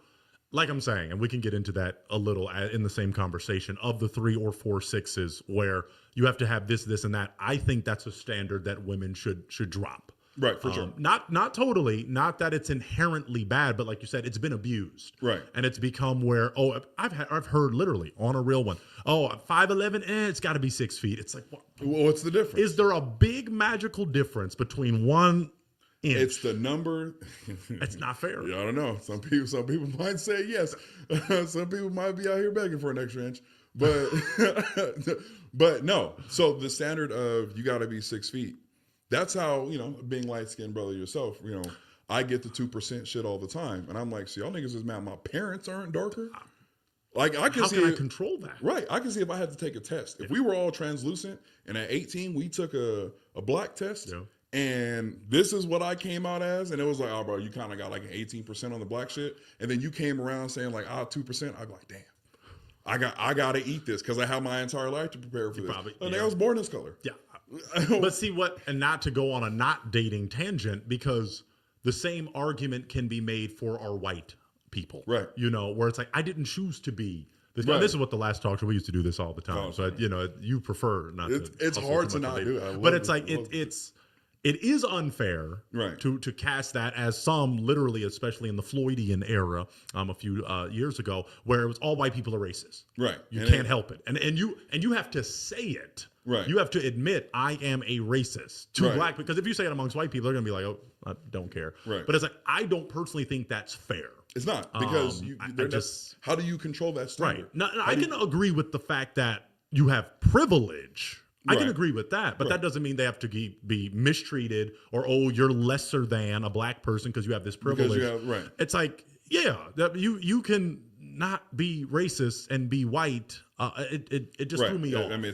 like I'm saying, and we can get into that a little in the same conversation, of the 3 or 4 6s where you have to have this, and that. I think that's a standard that women should drop. Right, for sure. Not totally, not that it's inherently bad, but like you said, it's been abused. Right. And it's become where, I've heard literally on a real one, 5'11", it's got to be 6 feet. It's like, what's the difference? Is there a big magical difference between 1 inch? It's the number. It's not fair. Yeah, I don't know. Some people might say yes. Some people might be out here begging for an extra inch. But but no. So the standard of you got to be 6 feet. That's how, being light-skinned brother yourself, I get the 2% shit all the time. And I'm like, see, y'all niggas is mad my parents aren't darker. Like, I can How see can I control that? Right. I can see if I had to take a test. If we were all translucent and at 18 we took a black test and this is what I came out as, and it was like, oh, bro, you kind of got like an 18% on the black shit. And then you came around saying like, 2%. I'd be like, damn. I got to eat this because I have my entire life to prepare for this. I was born this color. Yeah. But see and not to go on a not dating tangent, because the same argument can be made for our white people. Right. Where it's like, I didn't choose to be this. Right. This is what the last talk show, we used to do this all the time. So, you prefer not to. It's hard to not do it. But it's like, it is unfair to cast that as some, literally, especially in the Floydian era a few years ago, where it was all white people are racist. Right. You can't help it. And you have to say it. Right. You have to admit, I am a racist to black, because if you say it amongst white people, they're going to be like, oh, I don't care. Right. But it's like, I don't personally think that's fair. It's not, because how do you control that standard? Right. Now, I can agree with the fact that you have privilege. I can agree with that, but that doesn't mean they have to be mistreated or, you're lesser than a black person because you have this privilege. It's like, you can not be racist and be white. It just threw me off. I mean,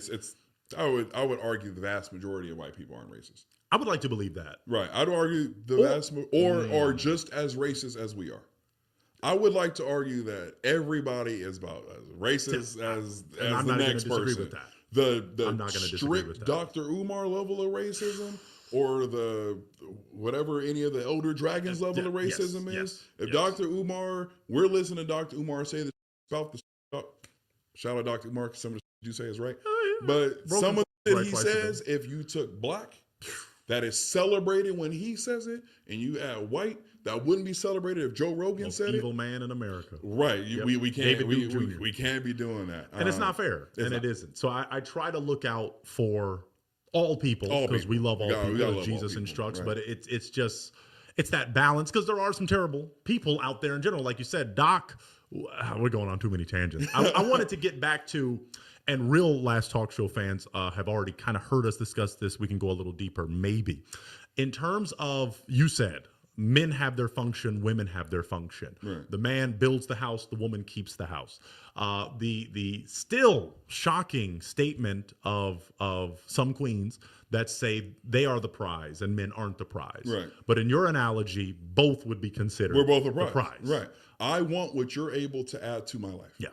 I would argue the vast majority of white people aren't racist. I would like to believe that. Right. I'd argue the vast or just as racist as we are. I would like to argue that everybody is about as racist as the next person. With that. The I'm not going to disagree with strict that. Dr. Umar level of racism, or the whatever any of the Elder Dragons level of racism is. If Dr. Umar, we're listening to Dr. Umar say this about the Shout out Dr. Mark. Some of the shit you say is right. yeah. But Rogan some of the right he twice a day. says, if you took black, that is celebrated when he says it, and you add white, that wouldn't be celebrated if Joe Rogan Most said evil it. man in America. Right. Yep. We can't David Duke Jr. we can't be doing that. And it's not fair. it's And not. it isn't. So I try to look out for all people All because we people. love all We gotta people love as all Jesus people, instructs. right. But it's just it's that balance because there are some terrible people out there in general. Like you said, Doc, we're going on too many tangents. I wanted to get back to, and real Last Talk Show fans have already kind of heard us discuss this. We can go a little deeper, maybe. In terms of, you said, men have their function, women have their function. Right. The man builds the house, the woman keeps the house. The still shocking statement of some queens that say they are the prize and men aren't the prize. Right. But in your analogy, both would be considered We're both a the prize. Right. I want what you're able to add to my life. Yes.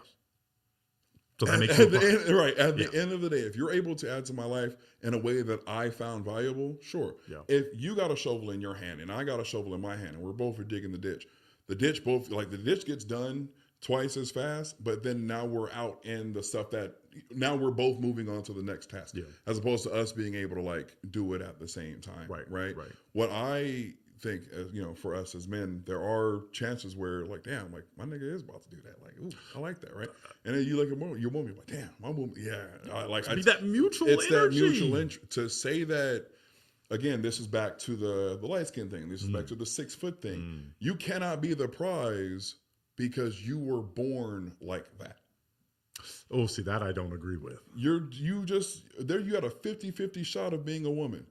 So that makes you a prize. At the end of the day, if you're able to add to my life in a way that I found valuable, sure. Yeah. If you got a shovel in your hand and I got a shovel in my hand and we're both digging the ditch the ditch gets done twice as fast, but then now we're out in the stuff that now we're both moving on to the next task. Yeah. As opposed to us being able to like do it at the same time. Right. What I think, for us as men, there are chances where like, damn, like my nigga is about to do that. Like, ooh, I like that, right? And then you look at your woman, like, damn, my woman, yeah. It's that mutual It's energy. that mutual interest. To say that, again, this is back to the light skin thing. This is back to the 6 foot thing. You cannot be the prize because you were born like that. Oh, see, that I don't agree with. You had a 50-50 shot of being a woman.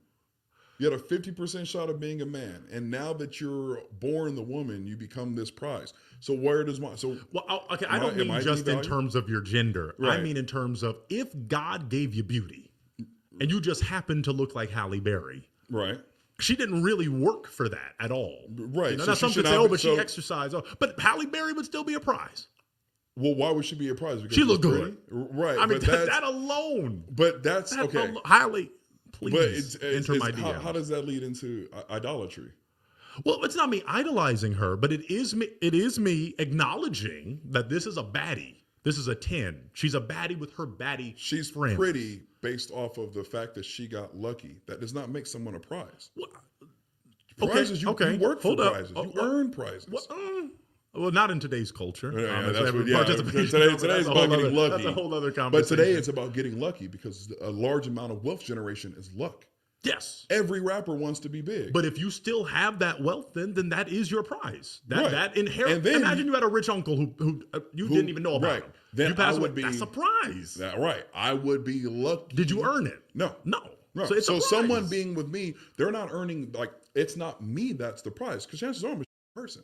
You had a 50% shot of being a man. And now that you're born the woman, you become this prize. So where does my... Okay, I don't mean just in terms of your gender. Right. I mean in terms of if God gave you beauty and you just happen to look like Halle Berry. Right. She didn't really work for that at all. Right. Now, So some she could should say, not oh, be- but she so- exercised. Oh, but Halle Berry would still be a prize. Well, why would she be a prize? Because She looked she's good. pretty? Right. I mean, but that's- that alone. But that's That okay. Halle, please But enter my DMs. how does that lead into idolatry? Well, it's not me idolizing her, but it is me acknowledging that this is a baddie. This is a 10. She's a baddie with her baddie She's friends. pretty based off of the fact that she got lucky. That does not make someone a prize. Prizes, you work for prizes. You earn prizes. Well, not in today's culture. Today's That's a about whole getting other- lucky. That's a whole other But conversation. today it's about getting lucky because a large amount of wealth generation is luck. Yes. Every rapper wants to be big. But if you still have that wealth, then that is your prize. Right. That inherent. And then imagine you had a rich uncle who didn't even know about right. him. Then you pass I away. would be That's a prize. Right. I would be lucky. Did you earn it? No. No. So, it's a prize. someone being with me, they're not earning, like, it's not me that's the prize. Because chances are I'm a person.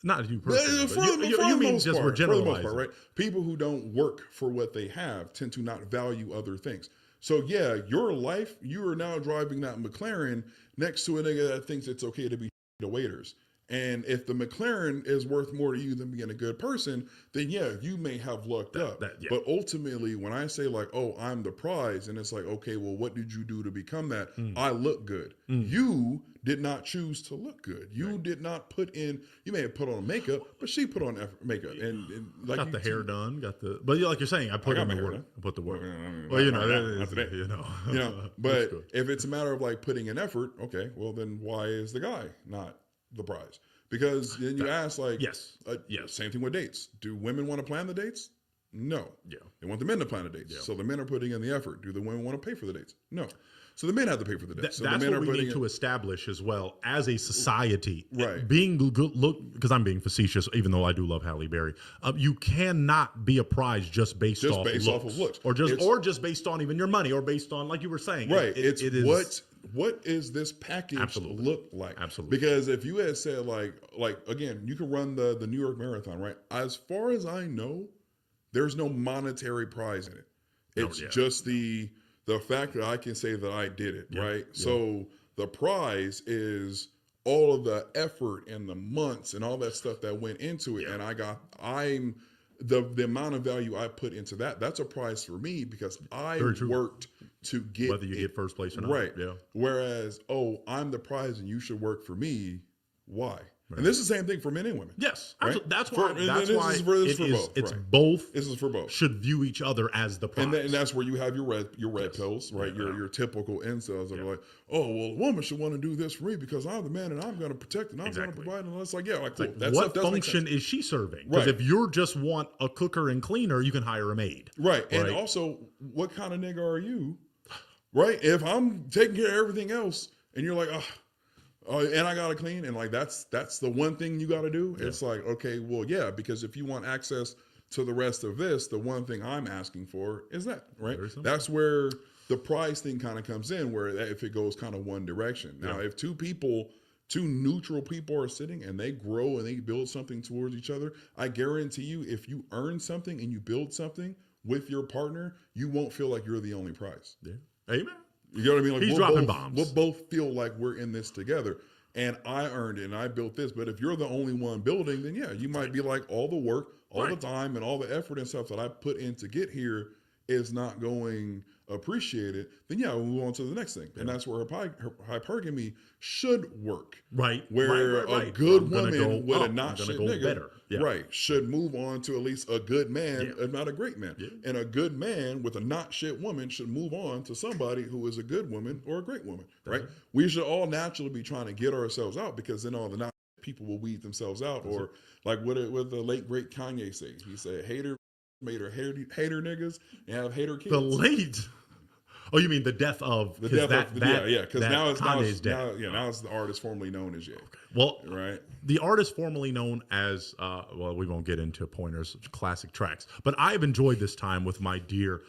Not you personally. For but the you mean most just part, we're for the generalizing. most part, right? People who don't work for what they have tend to not value other things. So yeah, your life, you are now driving that McLaren next to a nigga that thinks it's okay to be the waiters. And if the McLaren is worth more to you than being a good person, then yeah, you may have lucked up. yeah. But ultimately, when I say like, oh, I'm the prize, and it's like, okay, well, what did you do to become that? I look good. You did not choose to look good. You did not put in, you may have put on makeup, but she put on makeup. And like got the hair done, but like you're saying, I put in the work. I put the work. Well, you know, but if it's a matter of like putting in effort, okay, well then why is the guy not the prize? Because then you ask like, yes. Same thing with dates. Do women want to plan the dates? No. Yeah. They want the men to plan the dates. Yeah. So the men are putting in the effort. Do the women want to pay for the dates? No. So the men have to pay for the dates. So that's the men what are we need to establish as well as a society. Right. Being good, because I'm being facetious, even though I do love Halle Berry. You cannot be a prize just based off of looks, or just based on even your money, or based on, like you were saying. Right. It is what is this package look like? Absolutely. Because if you had said like again, you can run the New York Marathon, right? As far as I know, there's no monetary prize in it. It's just the fact that I can say that I did it, right? Yeah. So the prize is all of the effort and the months and all that stuff that went into it. And I'm the amount of value I put into that, that's a prize for me because I worked to get whether you get first place or not. Right. Yeah. Whereas, I'm the prize and you should work for me. Why? And this is the same thing for men and women. Yes, right? absolutely. That's For- why. and That's this why is for both. it's right. both. This is for both. Should view each other as the prize. And that's where you have your red pills, right? Your typical incels that are like, oh, well, a woman should want to do this for me because I'm the man and I'm going to protect and I'm going to provide. And it's like, yeah, like, cool. That what stuff does make function sense. is she serving? Because Right. if you just want a cooker and cleaner, you can hire a maid. Right. And also, what kind of nigga are you? Right. If I'm taking care of everything else and you're like, and I got to clean. And like, that's the one thing you got to do. Yeah. It's like, okay, well, yeah, because if you want access to the rest of this, the one thing I'm asking for is that, right? That's where the price thing kind of comes in, where if it goes kind of one direction. Now, if two neutral people are sitting and they grow and they build something towards each other, I guarantee you, if you earn something and you build something with your partner, you won't feel like you're the only prize. Yeah. Amen. You know what I mean? Like He's dropping bombs. We'll both feel like we're in this together. And I earned it and I built this. But if you're the only one building, then yeah, you might be like all the work, all the time, and all the effort and stuff that I put in to get here is not going appreciated. Then yeah, we'll move on to the next thing. And that's where hypergamy should work. Right. Where right. a good I'm gonna woman go with up. a not I'm shit gonna go nigga, better. Yeah. right, should move on to at least a good man, if not a great man. Yeah. And a good man with a not shit woman should move on to somebody who is a good woman or a great woman, right? We should all naturally be trying to get ourselves out, because then all the not people will weed themselves out. Or like what the late great Kanye say. He said, hater made her hater niggas and have hater kids. The late. Oh, you mean the death of the death of because now it's dead. now it's the artist formerly known as Ye. Okay. Well, right. The artist formerly known as well, we won't get into Pointer's classic tracks, but I've enjoyed this time with my dear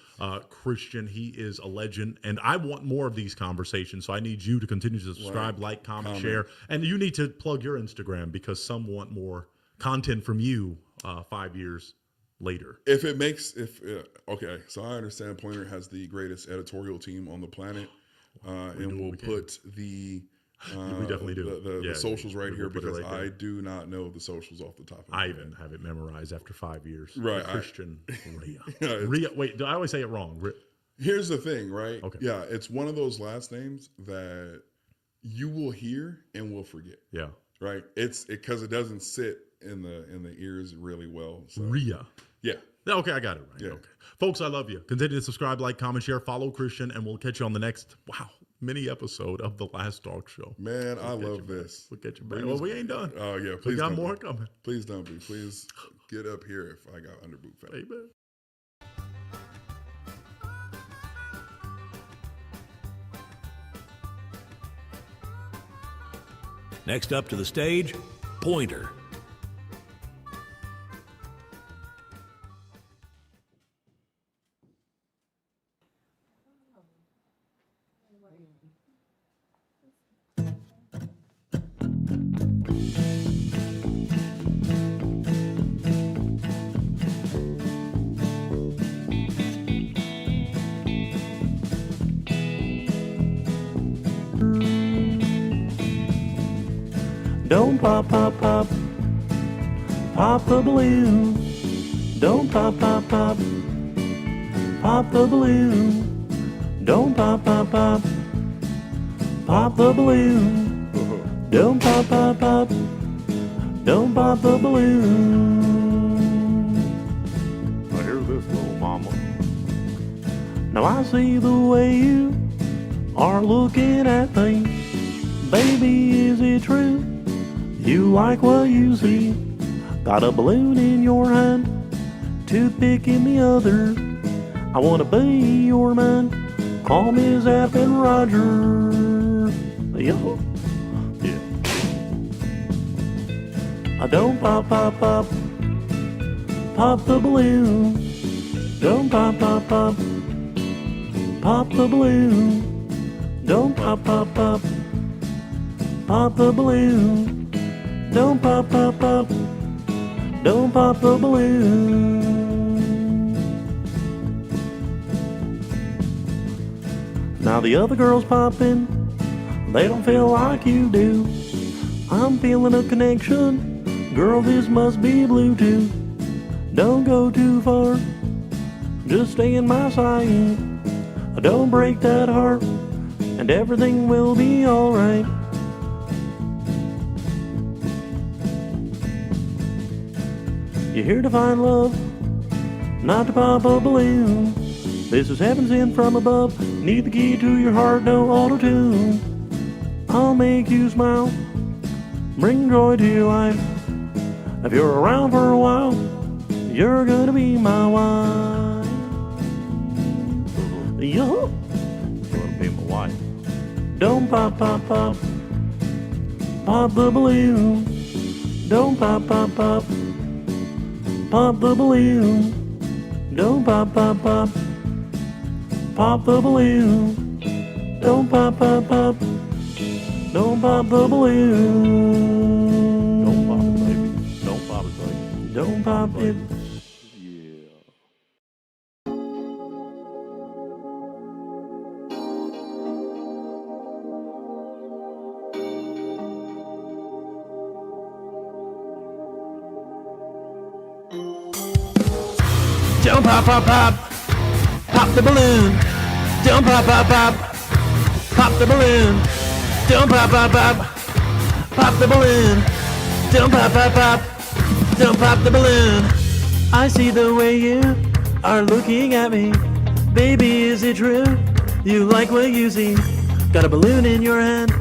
Christian. He is a legend, and I want more of these conversations. So I need you to continue to subscribe, like, comment, share, and you need to plug your Instagram because some want more content from you 5 years later. Okay, so I understand Pointer has the greatest editorial team on the planet, and we'll put the we definitely do the socials right here, because I do not know the socials off the top of my head. I even have it memorized after 5 years. Right, Christian Ria. Ria. Wait, I always say it wrong. Here's the thing, right? Okay. Yeah, it's one of those last names that you will hear and will forget. Yeah. Right. It's because it doesn't sit in the ears really well. So. Ria. Yeah. Okay, I got it right. Yeah. Okay. Folks, I love you. Continue to subscribe, like, comment, share, follow Christian, and we'll catch you on the next mini episode of The Last Talk Show. Man, I love this. We'll get you back. Well, we ain't done. Oh, yeah. We got more coming. Please don't be. Please get up here if I got underboot fat. Amen. Next up to the stage, Pointer. Don't pop, pop, pop, pop the balloon. Don't pop, pop, pop, pop the balloon. Don't pop, pop, pop, pop the balloon. Don't pop, pop, pop, don't pop the balloon. I hear this, little mama. Now I see the way you are looking at things. Baby, is it true? You like what you see? Got a balloon in your hand, toothpick in the other. I wanna be your man. Call me Zap and Roger. Yo. Yeah. I don't pop, pop, pop, pop the balloon. Don't pop, pop, pop, pop the balloon. Don't pop, pop, pop, pop the balloon. Don't pop, pop, pop, don't pop the balloon. Now the other girls popping, they don't feel like you do. I'm feeling a connection, girl, this must be Bluetooth. Don't go too far, just stay in my sight. Don't break that heart, and everything will be alright. You're here to find love, not to pop a balloon. This is heaven sent from above. Need the key to your heart, no auto-tune. I'll make you smile, bring joy to your life. If you're around for a while, you're gonna be my wife. Yo, you're gonna be my wife. Don't pop, pop, pop, pop the balloon. Don't pop, pop, pop, pop the balloon. Don't pop, pop, pop, pop the balloon. Don't pop, pop, pop, don't pop the balloon. Don't pop it, baby. Don't pop it, baby. Don't pop it. Don't pop, pop, pop, pop the balloon. Don't pop, pop, pop, pop the balloon. Don't pop, pop, pop, pop the balloon. Don't pop, pop, pop, don't pop the balloon. I see the way you are looking at me. Baby, is it true? You like what you see? Got a balloon in your hand,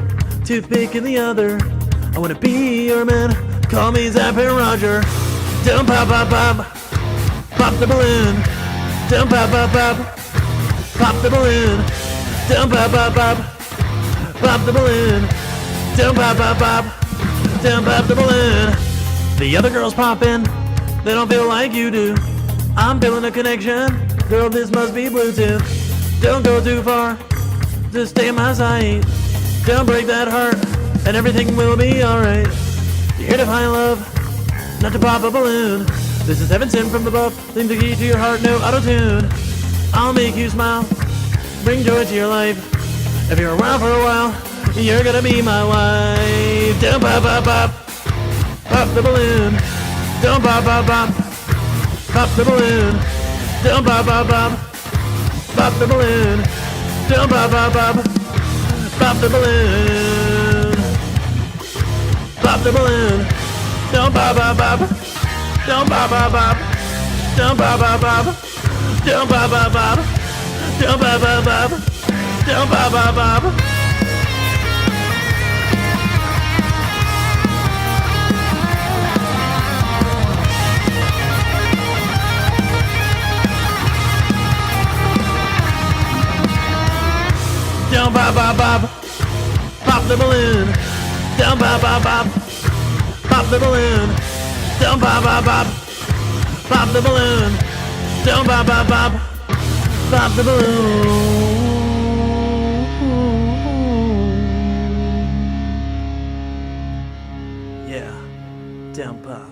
toothpick in the other. I wanna be your man. Call me Zapp and Roger. Don't pop, pop, pop, pop the balloon. Don't pop, pop, pop, pop the balloon. Don't pop, pop, pop, pop the balloon. Don't pop, pop, pop, don't pop the balloon. The other girls popping, they don't feel like you do. I'm feeling a connection, girl, this must be Bluetooth. Don't go too far, just stay in my sight. Don't break that heart, and everything will be alright. You're here to find love, not to pop a balloon. This is heaven sent from above, leave the key to your heart, no auto-tune. I'll make you smile, bring joy to your life. If you're around for a while, you're gonna be my wife. Don't pop, pop, pop, pop the balloon. Don't pop, pop, pop, pop the balloon. Don't pop, pop, pop, pop the balloon. Don't pop, pop, pop, pop the balloon. Pop the balloon. Don't pop, pop, pop. Don't pop, pop, pop. Don't pop, pop, pop. Don't pop, pop, pop. Don't pop, pop, pop. Don't pop, pop, pop. Don't pop, pop, pop, pop the balloon. Don't pop, pop, pop, pop the balloon. Don't pop, pop, pop, pop the balloon. Don't pop, pop, pop, pop the balloon. Yeah, don't pop.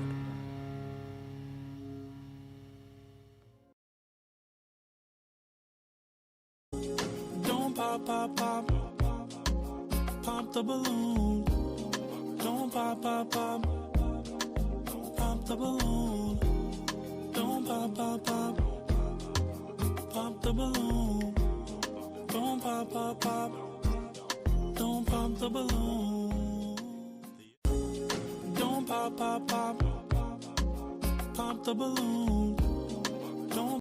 Don't pop, pop, pop, pop the balloon. Don't pop, pop, pop, pop the balloon. Don't pop, pop, pop, pop the balloon. Don't pop, pop, pop, don't pop the balloon. Don't pop, pop, pop, pop the balloon.